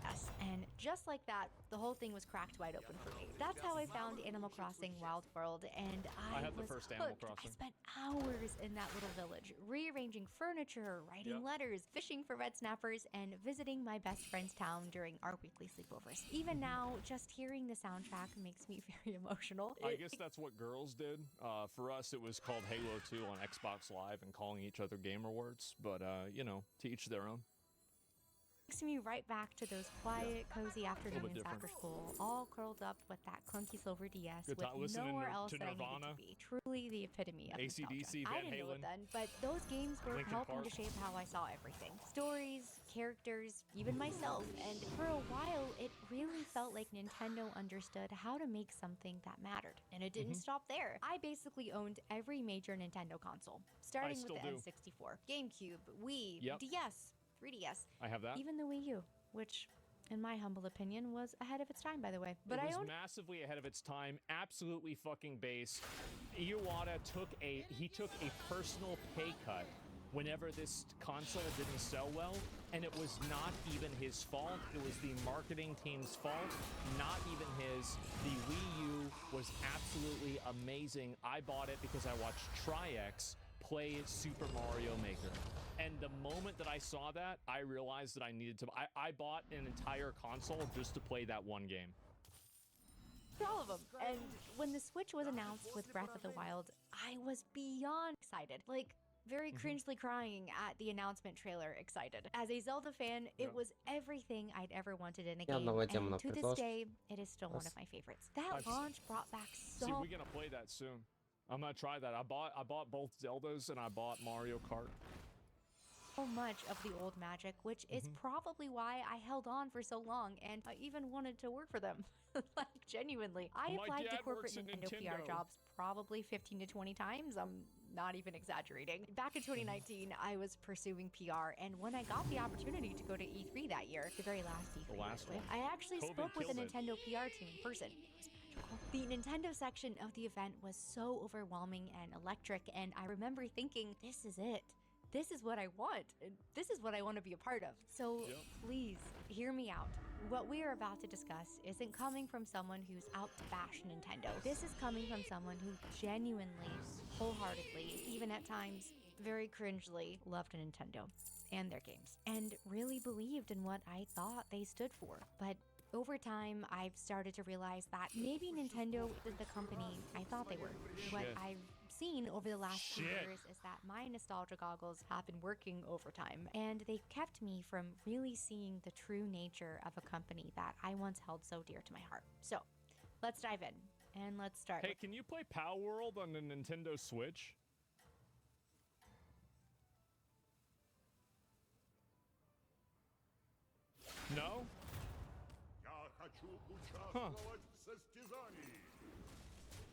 Yes, and just like that, the whole thing was cracked wide open for me. That's how I found Animal Crossing Wild World, and I had the was first hooked. Animal Crossing. I spent hours in that little village, rearranging furniture, writing letters, fishing for red snappers, and visiting my best friend's town during our weekly sleepovers. Even now, just hearing the soundtrack makes me very emotional. I guess that's what girls did. For us, it was called Halo 2 on Xbox Live and calling each other gamer words, but you know, to each their own. Takes me right back to those quiet, cozy afternoons after school, all curled up with that clunky silver DS with nowhere else that I needed to be. Truly the epitome of AC/DC, nostalgia. I didn't know it then, but those games were helping to shape how I saw everything. Stories, characters, even myself. And for a while, it really felt like Nintendo understood how to make something that mattered. And it didn't stop there. I basically owned every major Nintendo console, starting with the N64, GameCube, Wii, DS, 3DS. I have that. Even the Wii U, which, in my humble opinion, was ahead of its time, by the way. But it was massively ahead of its time. Absolutely fucking base. Iwata took a personal pay cut whenever this console didn't sell well, and it was not even his fault. It was the marketing team's fault, not even his. The Wii U was absolutely amazing. I bought it because I watched Tri-X play Super Mario Maker. And the moment that I saw that, I realized that I needed to. I bought an entire console just to play that one game. All of them. And when the Switch was announced with Breath of the Wild, I was beyond excited. Like, very cringely crying at the announcement trailer excited. As a Zelda fan, it was everything I'd ever wanted in a game. And to this day, it is still one of my favorites. That launch brought back so... See, we're gonna play that soon. I'm gonna try that. I bought both Zeldas and I bought Mario Kart. So much of the old magic, which is probably why I held on for so long and I even wanted to work for them. Like, genuinely. I applied to corporate Nintendo PR jobs probably 15 to 20 times. I'm not even exaggerating. Back in 2019, I was pursuing PR, and when I got the opportunity to go to E3 that year, the very last E3, I actually spoke with the Nintendo PR team in person. The Nintendo section of the event was so overwhelming and electric, and I remember thinking, this is it. This is what I want. This is what I want to be a part of. So please, hear me out. What we are about to discuss isn't coming from someone who's out to bash Nintendo. This is coming from someone who genuinely, wholeheartedly, even at times, very cringely, loved Nintendo and their games, and really believed in what I thought they stood for. But Over time, I've started to realize that maybe Nintendo isn't the company I thought they were. What I've seen over the last few years is that my nostalgia goggles have been working overtime, and they've kept me from really seeing the true nature of a company that I once held so dear to my heart. So, let's dive in, and let's start. Hey, can you play Pal World on the Nintendo Switch? No? Huh.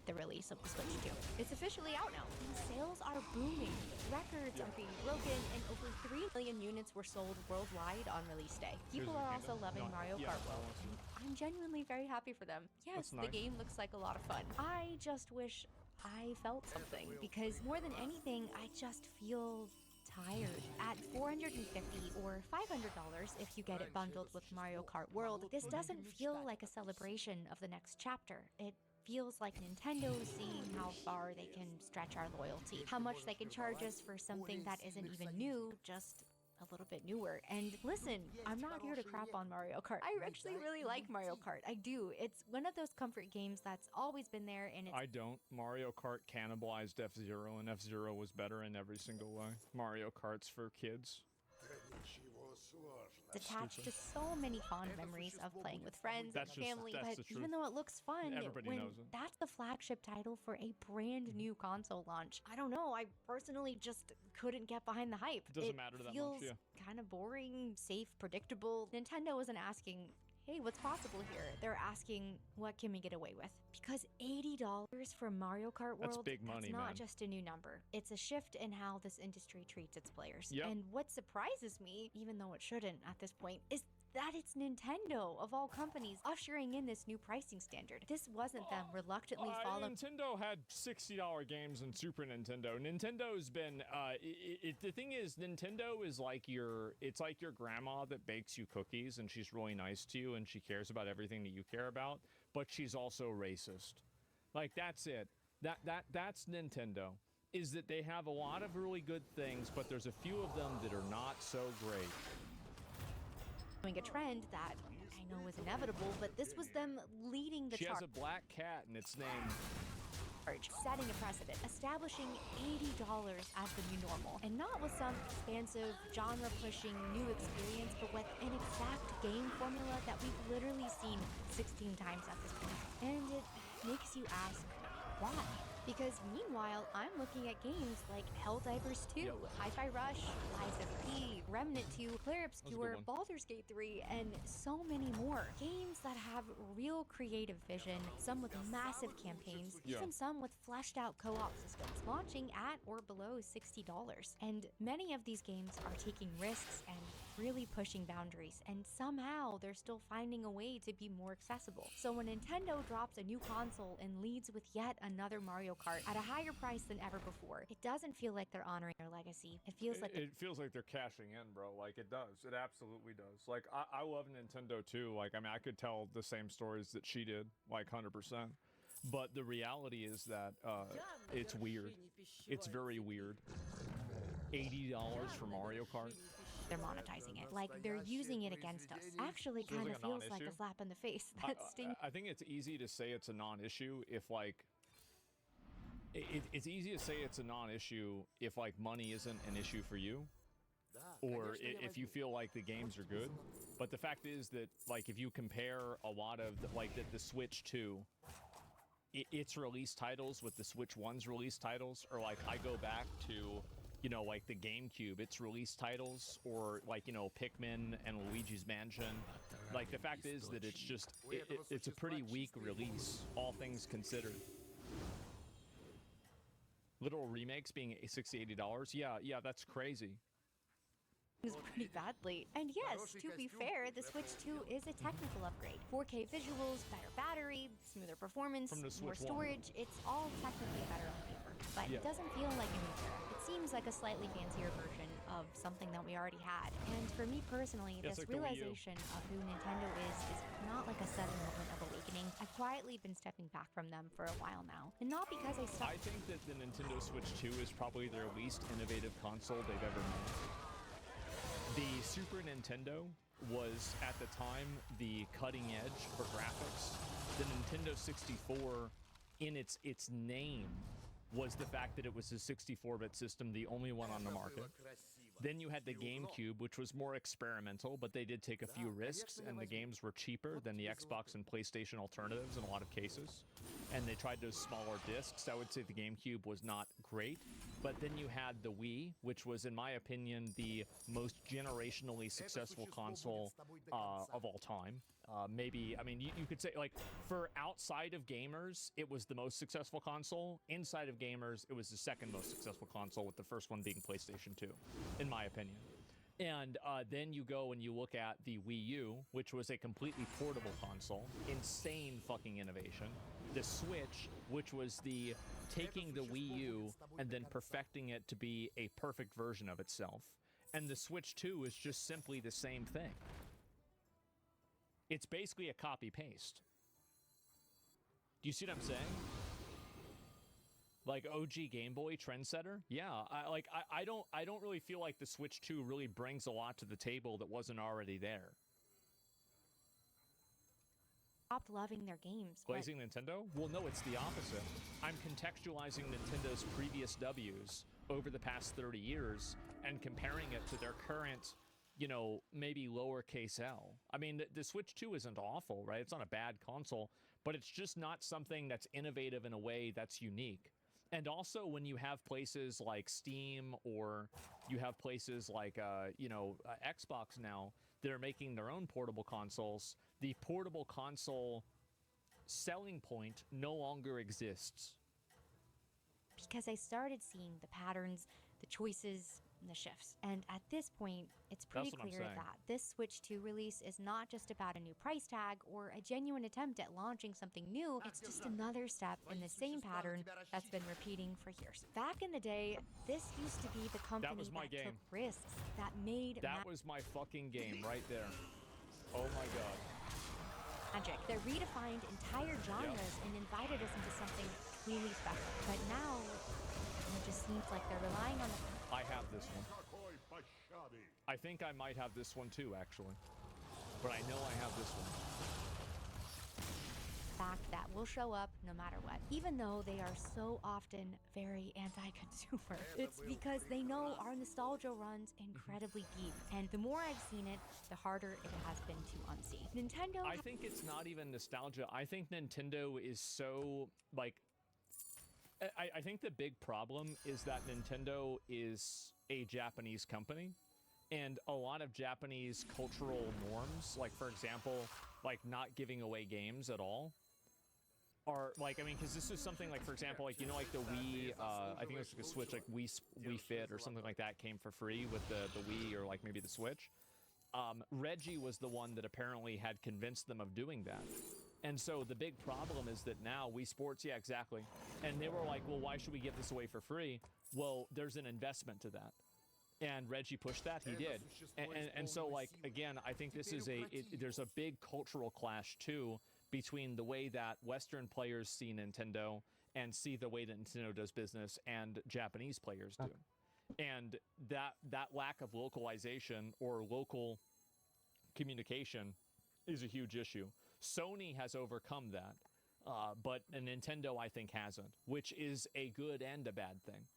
The release of the Switch 2. It's officially out now, and sales are booming. Records are being broken, and over 3 million units were sold worldwide on release day. People are also loving Mario Kart World, and I'm genuinely very happy for them. Yes, the game looks like a lot of fun. I just wish I felt something, because more than anything, I just feel tired. At $450 or $500 if you get it bundled with Mario Kart World, this doesn't feel like a celebration of the next chapter. It feels like Nintendo seeing how far they can stretch our loyalty, how much they can charge us for something that isn't even new, just a little bit newer. And listen, I'm not here to crap on Mario Kart. I actually really like Mario Kart. I do. It's one of those comfort games that's always been there, and it's... I don't. Mario Kart cannibalized F-Zero, and F-Zero was better in every single way. Mario Kart's for kids. It's attached to so many fond memories of playing with friends and family, but even though it looks fun, when that's the flagship title for a brand new console launch, I don't know, I personally just couldn't get behind the hype. Doesn't matter that much, feels kind of boring, safe, predictable. Nintendo isn't asking, hey, what's possible here? They're asking, what can we get away with? Because $80 for Mario Kart World, that's big money, that's not man. just a new number. It's a shift in how this industry treats its players. Yep. And what surprises me, even though it shouldn't at this point, is that it's Nintendo, of all companies, ushering in this new pricing standard. This wasn't them reluctantly following... Nintendo had $60 games on Super Nintendo. Nintendo's been, the thing is, Nintendo is like it's like your grandma that bakes you cookies, and she's really nice to you, and she cares about everything that you care about, but she's also racist. Like, that's it. That's Nintendo, is that they have a lot of really good things, but there's a few of them that are not so great. A trend that I know was inevitable, but this was them leading the charge. She has a black cat, and its name... Setting a precedent, establishing $80 as the new normal, and not with some expansive, genre-pushing new experience, but with an exact game formula that we've literally seen 16 times at this point. And it makes you ask, why? Because meanwhile, I'm looking at games like Helldivers 2, Hi-Fi Rush, Lies of P, Remnant 2, Clair Obscur, Baldur's Gate 3, and so many more. Games that have real creative vision, some with massive campaigns, even some with fleshed out co-op systems, launching at or below $60. And many of these games are taking risks and really pushing boundaries, and somehow they're still finding a way to be more accessible. So when Nintendo drops a new console and leads with yet another Mario Kart at a higher price than ever before, it doesn't feel like they're honoring their legacy. It feels like it feels like they're cashing in, bro. Like, it does. It absolutely does. Like, I love Nintendo too. Like, I mean, I could tell the same stories that she did, like 100%. But the reality is that it's weird. It's very weird. $80 for Mario Kart. They're monetizing it, like they're using it against us. Actually kind of feels like a slap in the face. That stings. I think it's easy to say it's a non-issue if, like, it's easy to say it's a non-issue if, like, money isn't an issue for you, or if you feel like the games are good. But the fact is that, like, if you compare a lot of the Switch 2, its release titles with the Switch 1's release titles, or like I go back to, you know, like the GameCube, its release titles, or like, you know, Pikmin and Luigi's Mansion. Like, the fact is that it's just, it's a pretty weak release, all things considered. Literal remakes being $60, $80, yeah, that's crazy. Pretty badly. And yes, to be fair, the Switch 2 is a technical upgrade. 4K visuals, better battery, smoother performance, more storage. It's all technically better on paper, but it doesn't feel like a new era. It seems like a slightly fancier version of something that we already had. And for me personally, this like realization of who Nintendo is not like a sudden moment of awakening. I've quietly been stepping back from them for a while now. And not because I think that the Nintendo Switch 2 is probably their least innovative console they've ever made. The Super Nintendo was at the time the cutting edge for graphics. The Nintendo 64, in its name, was the fact that it was a 64-bit system, the only one on the market. Then you had the GameCube, which was more experimental, but they did take a few risks, and the games were cheaper than the Xbox and PlayStation alternatives in a lot of cases. And they tried those smaller discs. I would say the GameCube was not great. But then you had the Wii, which was, in my opinion, the most generationally successful console of all time. Maybe, I mean, you could say, like, for outside of gamers, it was the most successful console. Inside of gamers, it was the second most successful console, with the first one being PlayStation 2, in my opinion. And then you go and you look at the Wii U, which was a completely portable console. Insane fucking innovation. The Switch, which was the taking the Wii U and then perfecting it to be a perfect version of itself. And the Switch 2 is just simply the same thing. It's basically a copy-paste. Do you see what I'm saying? Like OG Game Boy trendsetter? Yeah, I don't really feel like the Switch 2 really brings a lot to the table that wasn't already there. Stopped loving their games. Glazing Nintendo? Well, no, it's the opposite. I'm contextualizing Nintendo's previous W's over the past 30 years and comparing it to their current, you know, maybe lowercase L. I mean, the Switch 2 isn't awful, right? It's not a bad console, but it's just not something that's innovative in a way that's unique. And also, when you have places like Steam, or you have places like, Xbox now, that are making their own portable consoles, the portable console selling point no longer exists. Because I started seeing the patterns, the choices, and the shifts. And at this point, it's pretty clear that this Switch 2 release is not just about a new price tag or a genuine attempt at launching something new. It's just another step in the same pattern that's been repeating for years. Back in the day, this used to be the company that took risks, that made That was my fucking game right there. Oh my god. Magic. That redefined entire genres and invited us into something truly special. But now, it just seems like they're relying on the... I have this one. I think I might have this one too, actually. But I know I have this one. Fact that will show up no matter what, even though they are so often very anti-consumer. It's because they know our nostalgia runs incredibly deep, and the more I've seen it, the harder it has been to unsee. Nintendo... I think it's not even nostalgia. I think Nintendo is so, like... I think the big problem is that Nintendo is a Japanese company, and a lot of Japanese cultural norms, like, for example, like, not giving away games at all, are, like, I mean, because this is something, like, for example, like, you know, like the Wii, I think it was like a Switch, like Wii Fit or something like that came for free with the Wii, or, like, maybe the Switch. Reggie was the one that apparently had convinced them of doing that. And so the big problem is that now Wii Sports, yeah, exactly. And they were like, well, why should we give this away for free? Well, there's an investment to that. And Reggie pushed that, he did. And so, like, again, I think this is there's a big cultural clash, too, between the way that Western players see Nintendo and see the way that Nintendo does business and Japanese players do. And that lack of localization or local communication is a huge issue. Sony has overcome that, but Nintendo, I think, hasn't, which is a good and a bad thing.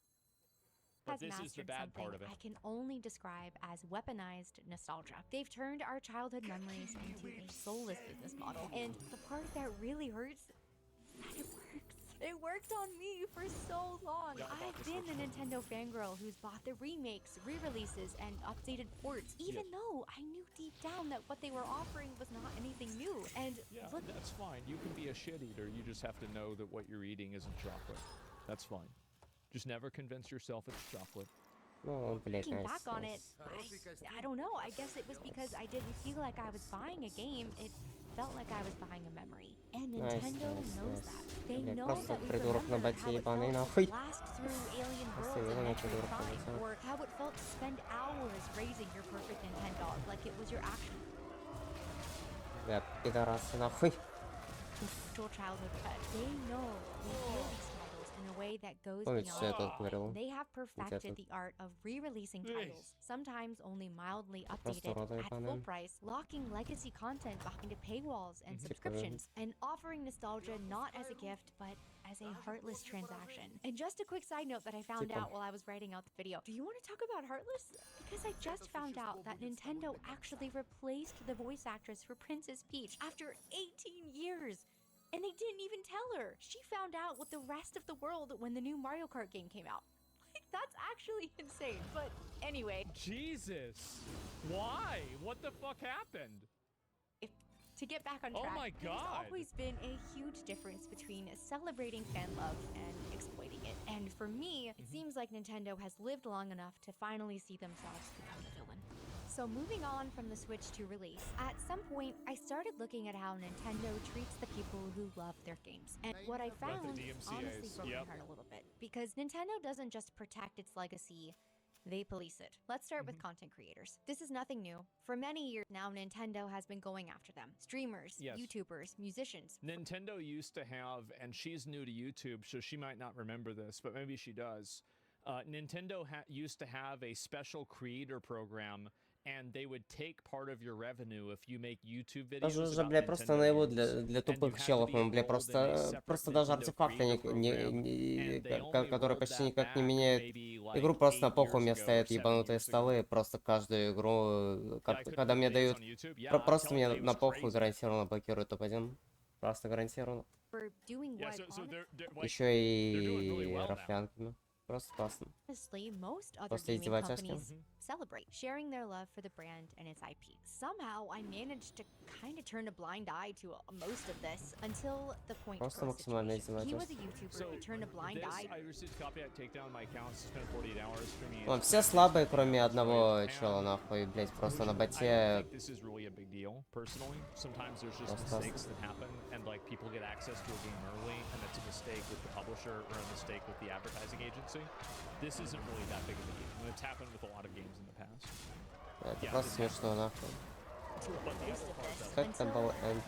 But this is the bad part of it. I can only describe as weaponized nostalgia. They've turned our childhood memories into a soulless business model. And the part that really hurts is that it works. It worked on me for so long. I've been the Nintendo fangirl who's bought the remakes, re-releases, and updated ports, even though I knew deep down that what they were offering was not anything new. And look, that's fine. You can be a shit eater. You just have to know that what you're eating isn't chocolate. That's fine. Just never convince yourself it's chocolate. looking back on it, I don't know. I guess it was because I didn't feel like I was buying a game. It felt like I was buying a memory. And Nintendo knows that. They know that we remember how it felt to blast through alien worlds in Metroid Prime, or how it felt to spend hours raising your perfect Nintendo like it was your actual childhood pet. They know we feel these titles in a way that goes Помните, что я тут beyond. говорил? They have perfected the art of re-releasing titles, sometimes only mildly updated at full price, locking legacy content behind paywalls and subscriptions, and offering nostalgia not as a gift, but as a heartless transaction. And just a quick side note that I found out while I was writing out the video. Do you want to talk about Heartless? Because I just found out that Nintendo actually replaced the voice actress for Princess Peach after 18 years. And they didn't even tell her. She found out with the rest of the world when the new Mario Kart game came out. Like, that's actually insane. But anyway. Jesus. Why? What the fuck happened? To get back on track, oh my God. There's always been a huge difference between celebrating fan love and exploiting it. And for me, it seems like Nintendo has lived long enough to finally see themselves become the villain. So moving on from the Switch to release, at some point I started looking at how Nintendo treats the people who love their games. And what I found honestly broke my heart a little bit. Because Nintendo doesn't just protect its legacy, they police it. Let's start with content creators. This is nothing new. For many years now, Nintendo has been going after them. Streamers, YouTubers, musicians. Nintendo used to have, and she's new to YouTube, so she might not remember this, but maybe she does. Nintendo used to have a special creator program, and they would take part of your revenue if you make YouTube videos. Даже уже, бля, просто на его для тупых челов, бля, просто даже артефакты, которые почти никак не меняют игру, просто на полку у меня стоят ебанутые столы, просто каждую игру, когда мне дают, просто мне на полку гарантированно блокируют топ-1, просто гарантированно. Еще и рафлянками. Просто классно. Honestly, most other gaming companies celebrate sharing their love for the brand and its IP. Somehow, I managed to kind of turn a blind eye to most of this until the point Просто максимально издевательство. He was a YouTuber who turned a blind eye. Вон, все слабые, кроме одного чела, нахуй, блять, просто на боте. This isn't really that big of a deal, and it's happened with a lot of games in the past. Это просто смешно, нахуй. Как там был Энд?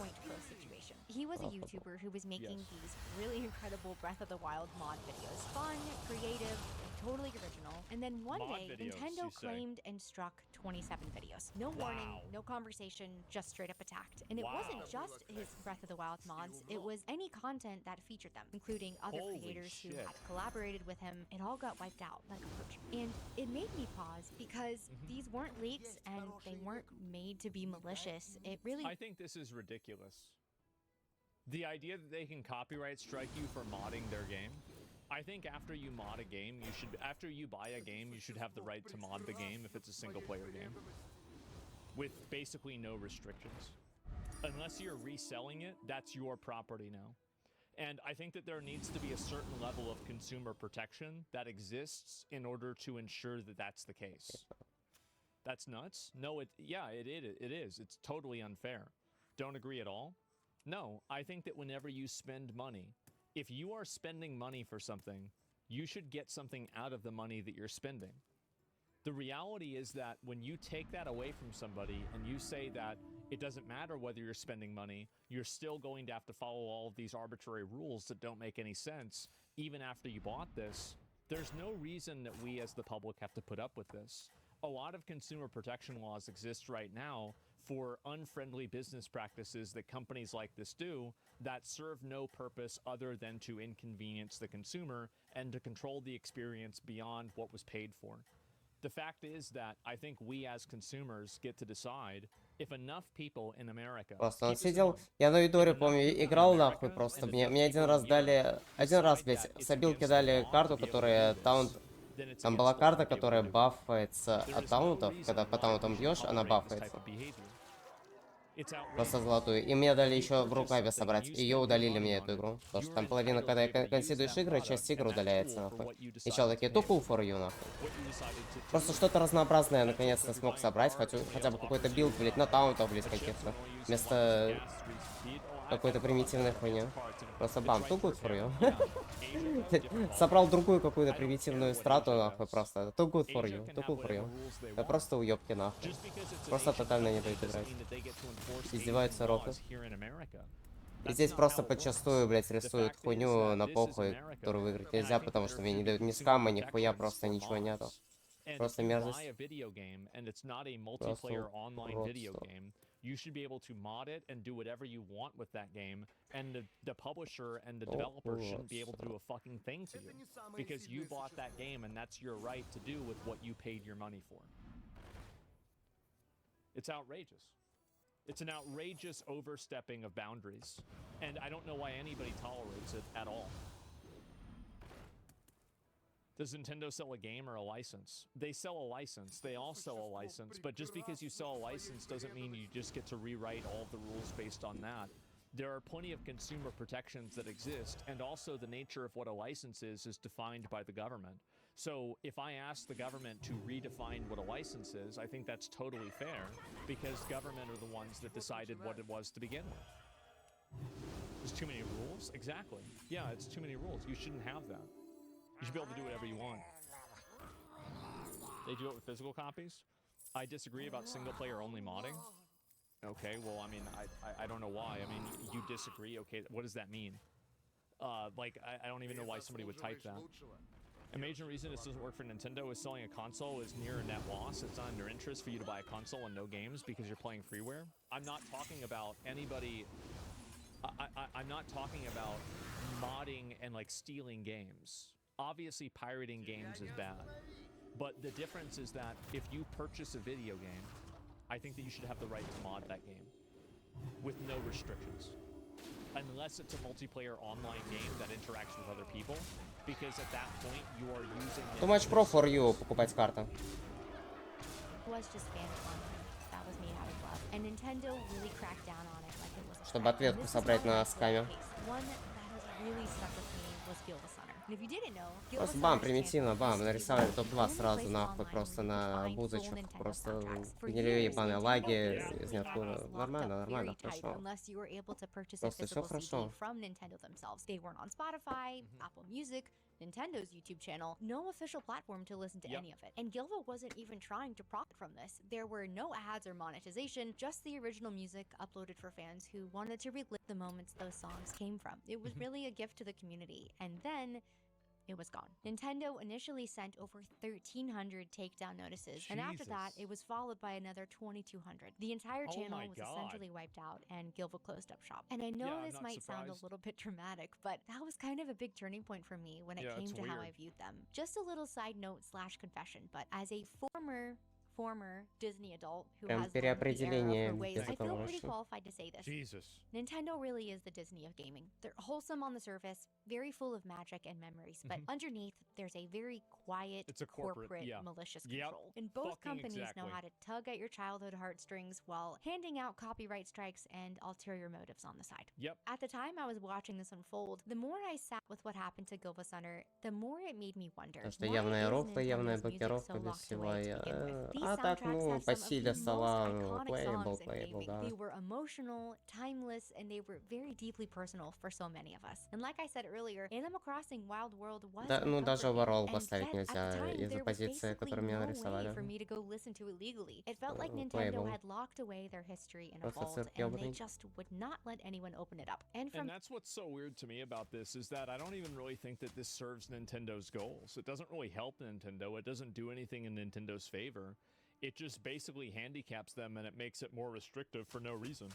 He was a YouTuber who was making these really incredible Breath of the Wild mod videos. Fun, creative, totally original. And then one day, Nintendo claimed and struck 27 videos. No warning, no conversation, just straight up attacked. And it wasn't just his Breath of the Wild mods, it was any content that featured them, including other creators who had collaborated with him. It all got wiped out like a purge. And it made me pause because these weren't leaks and they weren't made to be malicious. It really... I think this is ridiculous. The idea that they can copyright strike you for modding their game. I think after you mod a game, after you buy a game, you should have the right to mod the game if it's a single player game. With basically no restrictions. Unless you're reselling it, that's your property now. And I think that there needs to be a certain level of consumer protection that exists in order to ensure that that's the case. That's nuts? No, it is. It's totally unfair. Don't agree at all? No, I think that whenever you spend money, if you are spending money for something, you should get something out of the money that you're spending. The reality is that when you take that away from somebody and you say that it doesn't matter whether you're spending money, you're still going to have to follow all of these arbitrary rules that don't make any sense, even after you bought this, there's no reason that we as the public have to put up with this. A lot of consumer protection laws exist right now for unfriendly business practices that companies like this do that serve no purpose other than to inconvenience the consumer and to control the experience beyond what was paid for. The fact is that I think we as consumers get to decide if enough people in America... Просто он сидел, я на Юдоре, помню, играл нахуй просто. Мне один раз, блядь, с обилки дали карту, которая таунт... Там была карта, которая бафается от таунтов, когда по таунтам бьешь, она бафается. Просто золотую. И мне дали еще в рукаве собрать. Ее удалили мне эту игру. Потому что там половина, когда консидуешь игры, часть игр удаляется, нахуй. И чел такие, too cool for you, нахуй. Просто что-то разнообразное я наконец-то смог собрать. Хотя бы какой-то билд, блядь, на таунтах, блядь, каких-то. Вместо какой-то примитивной хуйни. Просто бам, too good for you. Собрал другую какую-то примитивную страту, нахуй, просто. Too good for you, too cool for you. Это просто уёбки, нахуй. Просто тотально не дают играть. Издеваются роты. И здесь просто подчастую, блядь, рисуют хуйню на похуй, которую выиграть нельзя, потому что мне не дают ни скама, ни хуя, просто ничего нету. Просто мерзость. Просто уродство. You should be able to mod it and do whatever you want with that game, and the publisher and the developer shouldn't be able to do a fucking thing to you because you bought that game and that's your right to do with what you paid your money for. It's outrageous. It's an outrageous overstepping of boundaries, and I don't know why anybody tolerates it at all. Does Nintendo sell a game or a license? They sell a license. They all sell a license, but just because you sell a license doesn't mean you just get to rewrite all of the rules based on that. There are plenty of consumer protections that exist, and also the nature of what a license is defined by the government. So if I ask the government to redefine what a license is, I think that's totally fair, because government are the ones that decided what it was to begin with. There's too many rules? Exactly. Yeah, it's too many rules. You shouldn't have that. You should be able to do whatever you want. They do it with physical copies? I disagree about single-player only modding. Okay, well, I mean, I don't know why. I mean, you disagree? Okay, what does that mean? Like, I don't even know why somebody would type that. A major reason this doesn't work for Nintendo is selling a console is near a net loss. It's not in their interest for you to buy a console and no games because you're playing freeware. I'm not talking about anybody... I'm not talking about modding and, like, stealing games. Obviously, pirating games is bad, but the difference is that if you purchase a video game, I think that you should have the right to mod that game with no restrictions, unless it's a multiplayer online game that interacts with other people, because at that point you are using Too much pro for you покупать карты. Was just fan fun. That was made out of love, and Nintendo really cracked down on it like it was a Чтобы ответку собрать на скаме. One that has really stuck with me was Gilvasunner. And if you didn't know, Просто бам, примитивно, бам, нарисовали топ-2 сразу, нахуй, просто на будочках, просто гнилые ебаные лаги из ниоткуда. Нормально, нормально, хорошо. Просто все хорошо. From Nintendo themselves. They weren't on Spotify, Apple Music, Nintendo's YouTube channel, no official platform to listen to any of it. And Gilva wasn't even trying to profit from this. There were no ads or monetization, just the original music uploaded for fans who wanted to relive the moments those songs came from. It was really a gift to the community. And then it was gone. Nintendo initially sent over 1,300 takedown notices, and after that, it was followed by another 2,200. The entire channel was essentially wiped out, and Gilva closed up shop. And I know this might sound a little bit dramatic, but that was kind of a big turning point for me when it came to how I viewed them. Just a little side note / confession, but as a former Disney adult who has lived the era of her ways, I feel pretty qualified to say this. Nintendo really is the Disney of gaming. They're wholesome on the surface, very full of magic and memories, but underneath there's a very quiet, corporate malicious control. And both companies know how to tug at your childhood heartstrings while handing out copyright strikes and ulterior motives on the side. At the time I was watching this unfold, the more I sat with what happened to Gilvasunner, the more it made me wonder, Что явная рофла, явная блокировка без всего. А так, ну, по силе стола, Playable, да. They were emotional, timeless, and they were very deeply personal for so many of us. And like I said earlier, Animal Crossing Wild World was ну, даже overall поставить нельзя из-за позиции, которую мне нарисовали. For me to go listen to it legally. It felt like Nintendo had locked away their history in a vault, and they just would not let anyone open it up. And that's what's so weird to me about this, is that I don't even really think that this serves Nintendo's goals. It doesn't really help Nintendo. It doesn't do anything in Nintendo's favor. It just basically handicaps them, and it makes it more restrictive for no reason.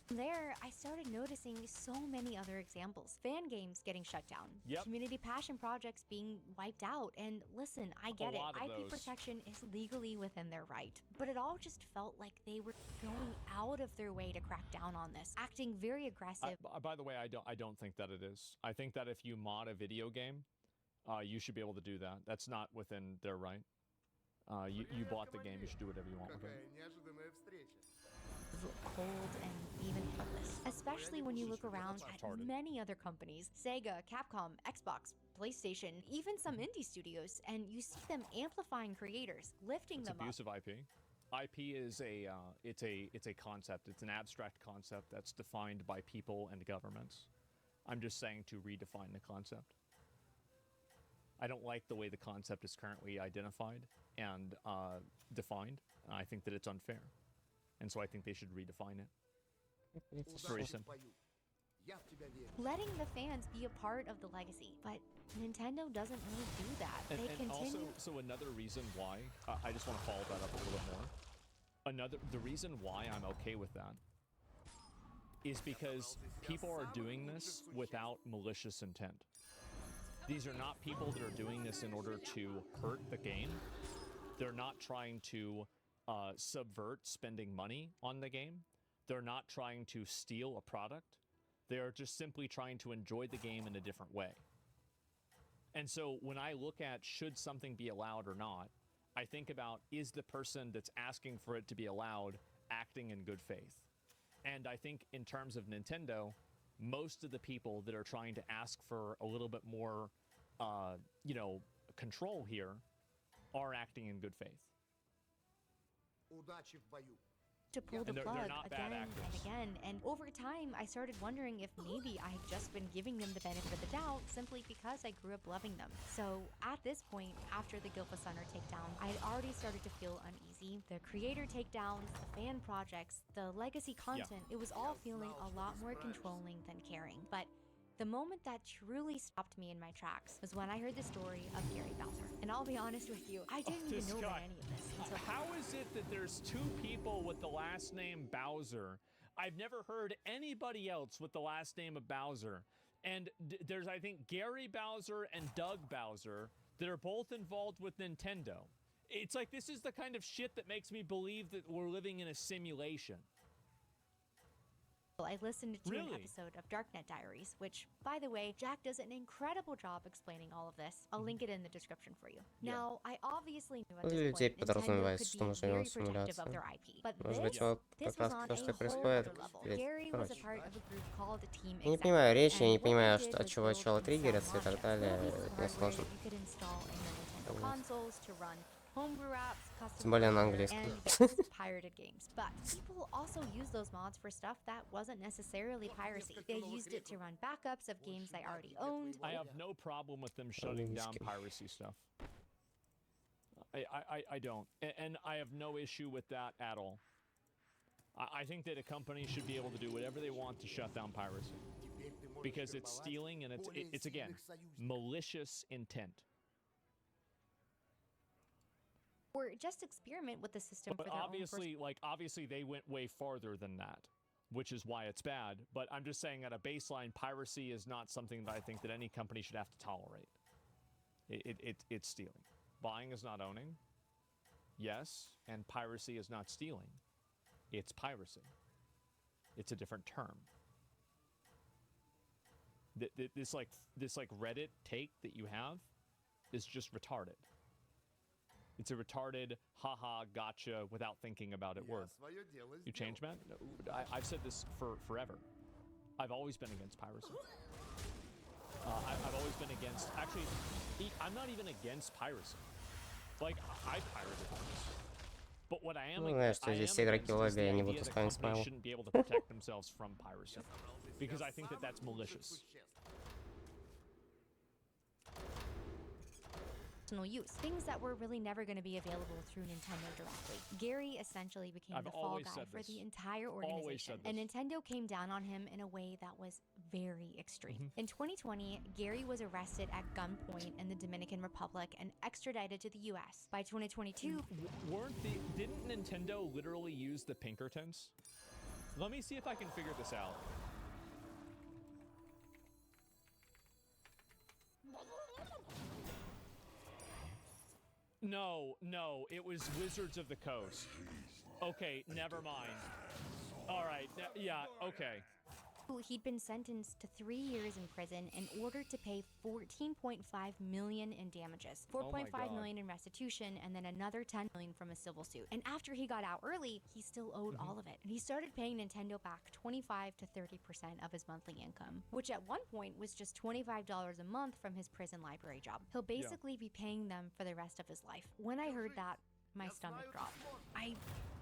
There, I started noticing so many other examples. Fan games getting shut down. Community passion projects being wiped out. And listen, I get it. IP protection is legally within their right. But it all just felt like they were going out of their way to crack down on this, acting very aggressive. By the way, I don't think that it is. I think that if you mod a video game, you should be able to do that. That's not within their right. You bought the game, you should do whatever you want with it. Cold and even heartless, especially when you look around at many other companies, Sega, Capcom, Xbox, PlayStation, even some indie studios, and you see them amplifying creators, lifting them up. It's abuse of IP. IP is it's a concept. It's an abstract concept that's defined by people and governments. I'm just saying to redefine the concept. I don't like the way the concept is currently identified and defined. I think that it's unfair. And so I think they should redefine it. It's very simple. letting the fans be a part of the legacy. But Nintendo doesn't really do that. They continue. Also, so another reason why, I just want to follow that up a little bit more. The reason why I'm okay with that is because people are doing this without malicious intent. These are not people that are doing this in order to hurt the game. They're not trying to subvert spending money on the game. They're not trying to steal a product. They're just simply trying to enjoy the game in a different way. And so when I look at should something be allowed or not, I think about, is the person that's asking for it to be allowed acting in good faith? And I think in terms of Nintendo, most of the people that are trying to ask for a little bit more, control here are acting in good faith. To pull the And plug they're not bad again actors. and again. And over time, I started wondering if maybe I had just been giving them the benefit of the doubt simply because I grew up loving them. So at this point, after the Gylfasunner takedown, I had already started to feel uneasy. The creator takedowns, the fan projects, the legacy content, it was all feeling a lot more controlling than caring. But the moment that truly stopped me in my tracks was when I heard the story of Gary Bowser. And I'll be honest with you, I didn't even know about any of this until How is it that there's two people with the last name Bowser? I've never heard anybody else with the last name of Bowser. And there's, I think, Gary Bowser and Doug Bowser that are both involved with Nintendo. It's like, this is the kind of shit that makes me believe that we're living in a simulation. I listened to an episode of Darknet Diaries, which, by the way, Jack does an incredible job explaining all of this. I'll link it in the description for you. Now, I obviously knew at this point Nintendo could be very protective of their IP, but this was on a whole other level. Gary was a part of a group called Team Я не понимаю речи, я не Executive, and понимаю, what they что, did от чего was начало build триггериться и some так далее. modules, Мне сложно. you could install in your Nintendo consoles to run homebrew apps, custom Тем более на hardware, английском. and yes, pirated games. But people also use those mods for stuff that wasn't necessarily piracy. They used it to run backups of games they already owned. I have no problem with them shutting down piracy stuff. I don't. And I have no issue with that at all. I think that a company should be able to do whatever they want to shut down piracy. Because it's stealing and it's again, malicious intent. Or just experiment with the system But for their obviously they went way farther than that, which is why it's bad. But I'm just saying at a baseline, piracy is not something that I think that any company should have to tolerate. It's stealing. Buying is not owning. Yes, and piracy is not stealing. It's piracy. It's a different term. This Reddit take that you have is just retarded. It's a retarded, haha, gotcha, without thinking about it word. You change, man? No, I've said this for forever. I've always been against piracy. I've always been against... Actually, I'm not even against piracy. Like, I pirated things. But what I am against is the idea that companies shouldn't be able to protect themselves from piracy. Because I think that that's malicious. Use things that were really never going to be available through Nintendo directly. Gary essentially became the fall guy for the entire organization, and Nintendo came down on him in a way that was very extreme. In 2020, Gary was arrested at gunpoint in the Dominican Republic and extradited to the US. By 2022, didn't Nintendo literally use the Pinkertons? Let me see if I can figure this out. No, it was Wizards of the Coast. Okay, never mind. All right, yeah, okay. He'd been sentenced to 3 years in prison in order to pay $14.5 million in damages, $4.5 million in restitution, and then another $10 million from a civil suit. And after he got out early, he still owed all of it. And he started paying Nintendo back 25 to 30% of his monthly income, which at one point was just $25 a month from his prison library job. He'll basically be paying them for the rest of his life. When I heard that, my stomach dropped. I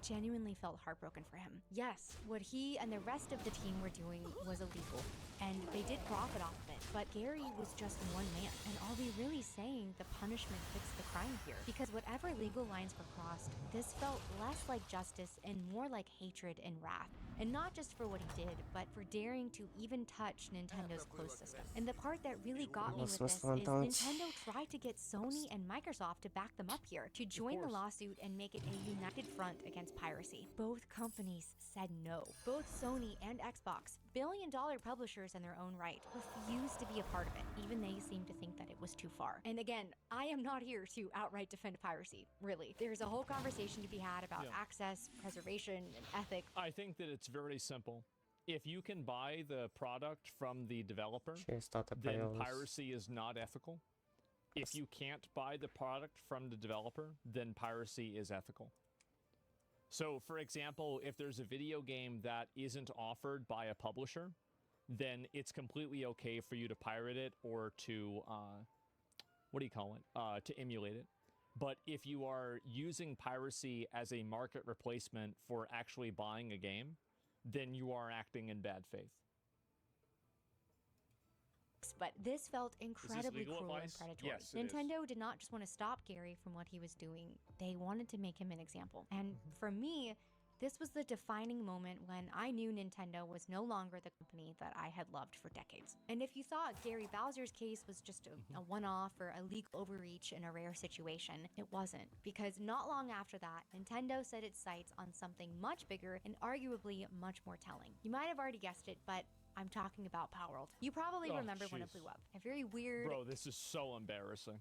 genuinely felt heartbroken for him. Yes, what he and the rest of the team were doing was illegal, and they did profit off of it, but Gary was just one man. And are we really saying the punishment fits the crime here? Because whatever legal lines were crossed, this felt less like justice and more like hatred and wrath. And not just for what he did, but for daring to even touch Nintendo's closed system. And the part that really got me with this is Nintendo tried to get Sony and Microsoft to back them up here, to join the lawsuit and make it a united front against piracy. Both companies said no. Both Sony and Xbox, billion-dollar publishers in their own right, refused to be a part of it, even they seemed to think that it was too far. And again, I am not here to outright defend piracy, really. There's a whole conversation to be had about access, preservation, and ethics. I think that it's very simple. If you can buy the product from the developer, then piracy is not ethical. If you can't buy the product from the developer, then piracy is ethical. So, for example, if there's a video game that isn't offered by a publisher, then it's completely okay for you to pirate it or to, to emulate it. But if you are using piracy as a market replacement for actually buying a game, then you are acting in bad faith. But this felt incredibly cruel and advice? predatory. Yes, Nintendo did not just want to stop Gary from what he was doing, they wanted to make him an example. And for me, this was the defining moment when I knew Nintendo was no longer the company that I had loved for decades. And if you thought Gary Bowser's case was just a one-off or a legal overreach in a rare situation, it wasn't. Because not long after that, Nintendo set its sights on something much bigger and arguably much more telling. You might have already guessed it, but I'm talking about Palworld. You probably remember when it blew up. A very weird... Bro, this is so embarrassing.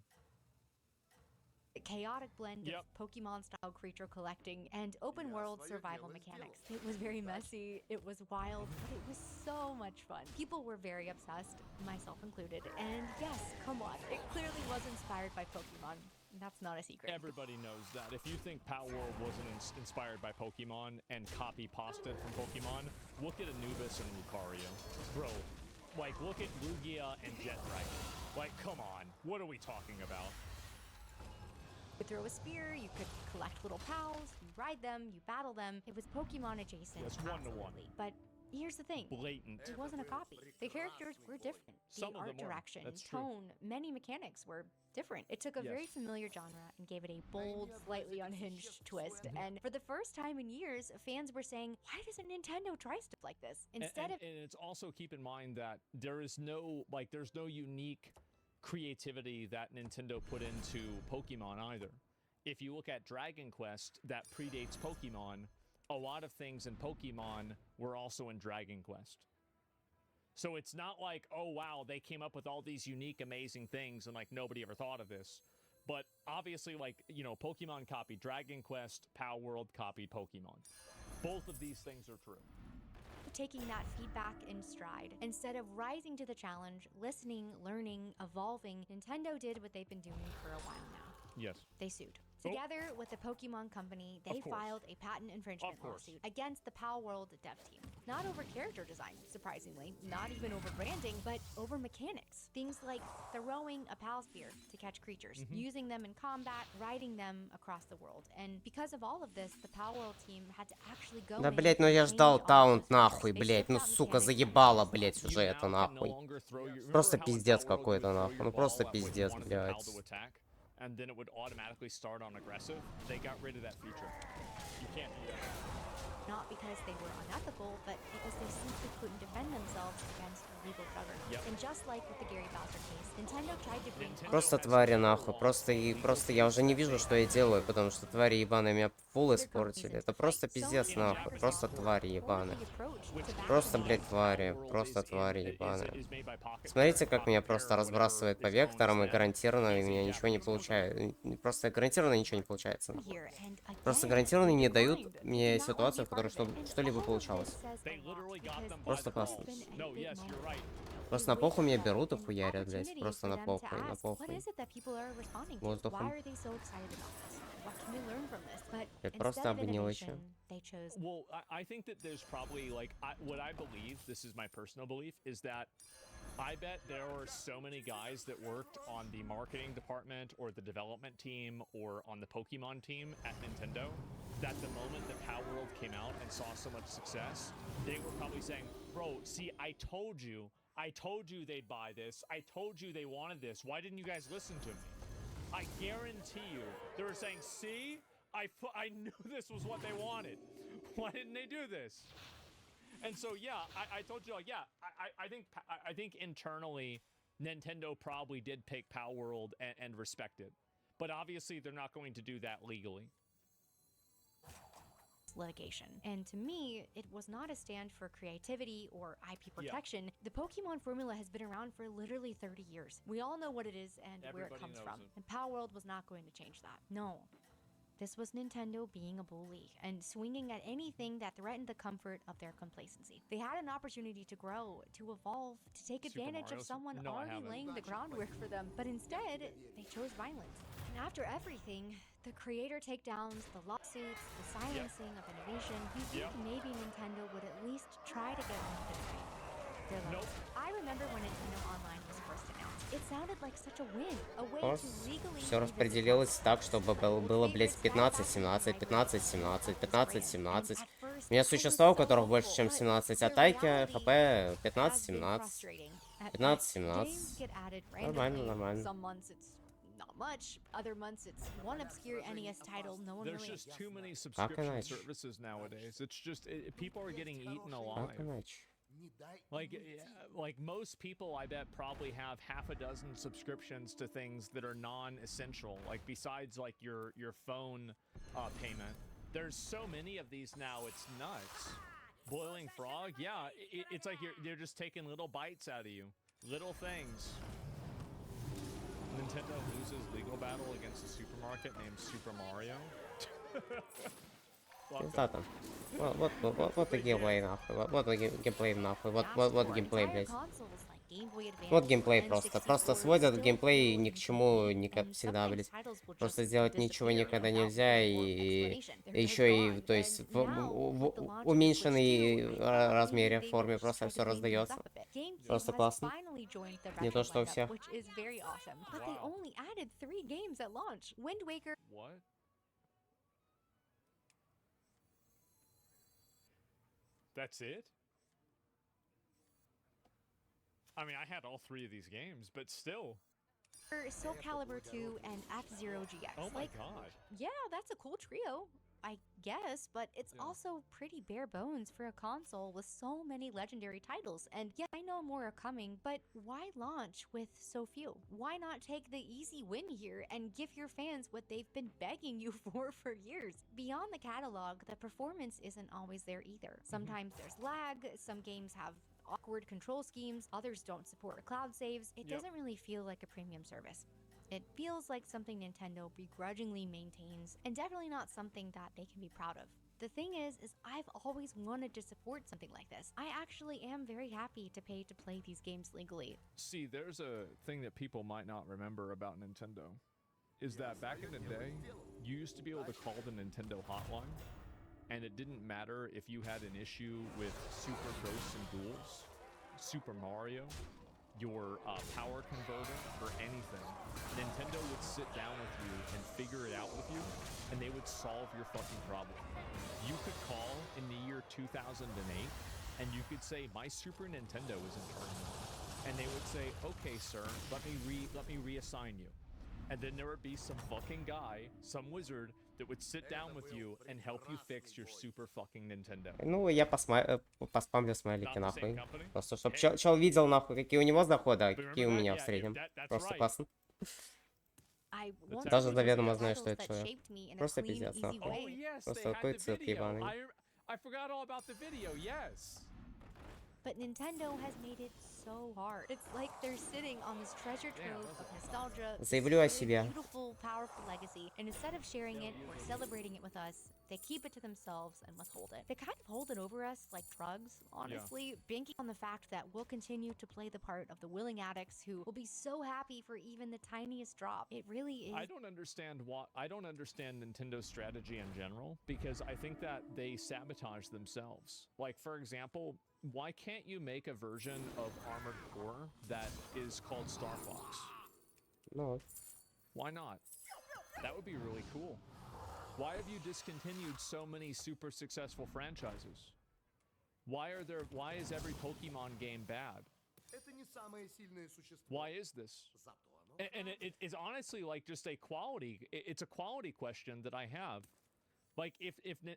Chaotic blend of Pokemon-style creature collecting and open-world survival mechanics. It was very messy, it was wild, but it was so much fun. People were very obsessed, myself included, and yes, come on, it clearly was inspired by Pokemon. That's not a secret. Everybody knows that. If you think Palworld wasn't inspired by Pokemon and copy-pasted from Pokemon, look at Anubis and Lucario. Bro, like, look at Lugia and Jet Dragon. Like, come on, what are we talking about? You could throw a spear, you could collect little pals, you ride them, you battle them. It was Pokemon adjacent, That's one-to-one. But here's the thing. Blatant. It wasn't a copy. The characters were different. The art direction, tone, many mechanics were different. It took a very familiar genre and gave it a bold, slightly unhinged twist. And for the first time in years, fans were saying, why doesn't Nintendo try stuff like this? Instead of... And it's also, keep in mind that there is no, there's no unique creativity that Nintendo put into Pokemon either. If you look at Dragon Quest, that predates Pokemon, a lot of things in Pokemon were also in Dragon Quest. So it's not like, oh wow, they came up with all these unique, amazing things and like nobody ever thought of this. But obviously, like, you know, Pokemon copied Dragon Quest, Palworld copied Pokemon. Both of these things are true. Taking that feedback in stride. Instead of rising to the challenge, listening, learning, evolving, Nintendo did what they've been doing for a while now. Yes. They sued. Together with the Pokemon Company, they filed a patent infringement lawsuit against the Palworld dev team. Not over character design, surprisingly, not even over branding, but over mechanics. Things like throwing a Pal Spear to catch creatures, using them in combat, riding them across the world. And because of all of this, the Palworld team had to actually go Да, блять, ну я ждал таунт нахуй, блять. Ну, сука, заебало, блять, уже это нахуй. Просто пиздец какой-то нахуй. Ну, просто пиздец, блять. And then it would automatically start on aggressive. They got rid of that feature. You can't do that. Not because they were unethical, but because they simply couldn't defend themselves against a legal juggernaut. And just like with the Gary Bowser case, Nintendo tried to bring... Просто твари нахуй. Просто я уже не вижу, что я делаю, потому что твари ебаные меня фул испортили. Это просто пиздец нахуй. Просто твари ебаные. Просто, блядь, твари. Просто твари ебаные. Смотрите, как меня просто разбрасывает по векторам, и гарантированно у меня ничего не получается. Просто гарантированно ничего не получается. Просто гарантированно не дают мне ситуацию, в которой что-либо получалось. Просто классно. Просто на похуй меня берут и хуярят, блядь. Просто на похуй, на похуй. Воздухом. Это просто обнилочи. Well, I think that there's probably, like, what I believe, this is my personal belief, is that I bet there were so many guys that worked on the marketing department or the development team or on the Pokemon team at Nintendo that the moment that Palworld came out and saw so much success, they were probably saying, bro, see, I told you they'd buy this. I told you they wanted this. Why didn't you guys listen to me? I guarantee you, they were saying, see, I knew this was what they wanted. Why didn't they do this? And so, yeah, I told you, like, yeah, I think internally, Nintendo probably did pick Pal World and respect it. But obviously, they're not going to do that legally. Litigation. And to me, it was not a stand for creativity or IP protection. The Pokemon formula has been around for literally 30 years. We all know what it is and where it comes from. And Pal World was not going to change that. No. This was Nintendo being a bully and swinging at anything that threatened the comfort of their complacency. They had an opportunity to grow, to evolve, to take advantage of someone already laying the groundwork for them, but instead, they chose violence. And after everything, the creator takedowns, the lawsuits, the silencing of innovation, you think maybe Nintendo would at least try to get one thing right. I remember when Nintendo Online was first announced. It sounded like such a win, a way to legally все распределилось так, чтобы было, блядь, 15-17, 15-17, 15-17. У меня существа, у которых больше, чем 17 атаки, хп 15-17. 15-17. Нормально, нормально. Much. Other months it's one obscure NES title no one There's really just too many subscription services nowadays. It's just people are getting eaten alive. Like most people, I bet probably have half a dozen subscriptions to things that are non-essential. Like besides like your phone payment. There's so many of these now. It's nuts. Boiling Frog, yeah. It's like they're just taking little bites out of you. Little things. Nintendo loses legal battle against a supermarket named Super Mario. Пизда там. Вот и геймплей нахуй. Вот геймплей нахуй. Вот геймплей, блядь. Вот геймплей просто. Просто сводят геймплей ни к чему, как всегда, блядь. Просто сделать ничего никогда нельзя. И еще и, то есть, в уменьшенной размере форме просто все раздается. Просто классно. Не то, что у всех. What? That's it? I mean, I had all 3 of these games, but still. Soul Calibur 2 and F-Zero GX. Oh my god. Yeah, that's a cool trio, I guess, but it's also pretty bare bones for a console with so many legendary titles. And yeah, I know more are coming, but why launch with so few? Why not take the easy win here and give your fans what they've been begging you for years? Beyond the catalog, the performance isn't always there either. Sometimes there's lag, some games have awkward control schemes, others don't support cloud saves. It doesn't really feel like a premium service. It feels like something Nintendo begrudgingly maintains, and definitely not something that they can be proud of. The thing is I've always wanted to support something like this. I actually am very happy to pay to play these games legally. See, there's a thing that people might not remember about Nintendo, is that back in the day, you used to be able to call the Nintendo hotline, and it didn't matter if you had an issue with Super Ghosts and Duels, Super Mario, your power converter, or anything. Nintendo would sit down with you and figure it out with you, and they would solve your fucking problem. You could call in the year 2008, and you could say, my Super Nintendo isn't turning on. And they would say, okay, sir, let me reassign you. And then there would be some fucking guy, some wizard, that would sit down with you and help you fix your super fucking Nintendo. Ну, я поспамлю смайлики, нахуй. Просто, чтоб чел видел, нахуй, какие у него заходы, а какие у меня в среднем. Просто классно. Даже заведомо знаю, что это человек. Просто пиздец, нахуй. Просто какой цирк ебаный. I forgot all about the video, yes. But Nintendo has made it so hard. It's like they're sitting on this treasure trove of nostalgia, Заявлю о себе. Beautiful, powerful legacy, and instead of sharing it or celebrating it with us, they keep it to themselves and withhold it. They kind of hold it over us like drugs, honestly, banking on the fact that we'll continue to play the part of the willing addicts who will be so happy for even the tiniest drop. It really is. I don't understand Nintendo's strategy in general, because I think that they sabotage themselves. Like, for example, why can't you make a version of Armored Core that is called Star Fox? No. Why not? That would be really cool. Why have you discontinued so many super successful franchises? Why is every Pokemon game bad? Why is this? And it's honestly like just it's a quality question that I have. Like,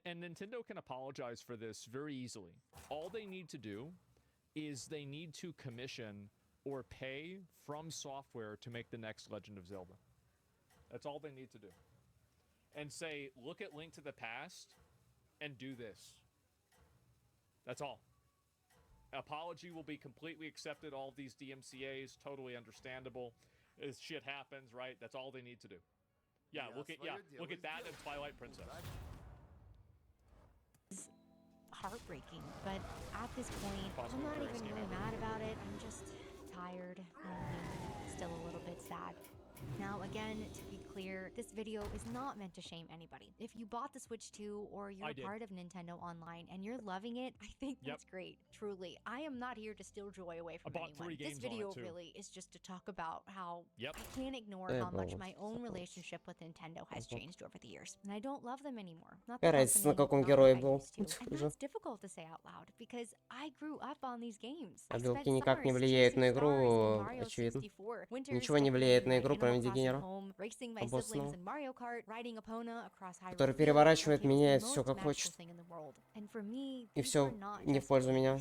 and Nintendo can apologize for this very easily. All they need to do is they need to commission or pay From Software to make the next Legend of Zelda. That's all they need to do. And say, look at Link to the Past and do this. That's all. Apology will be completely accepted. All of these DMCAs, totally understandable. As shit happens, right? That's all they need to do. Yeah, look at that and Twilight Princess. Heartbreaking, but at this point, I'm not even really mad about it. I'm just tired, lonely, still a little bit sad. Now, again, to be clear, this video is not meant to shame anybody. If you bought the Switch 2 or you're part of Nintendo Online and you're loving it, I think that's great. Truly, I am not here to steal joy away from anyone. This video really is just to talk about how I can't ignore how much my own relationship with Nintendo has changed over the years. And I don't love them anymore. Not the company, not like I used to. And that's difficult to say out loud because I grew up on these games. Белки никак не влияют на игру, очевидно. Ничего не влияет на игру, кроме дегенера. Обоссного. Который переворачивает, меняет все как хочет. И все не в пользу меня.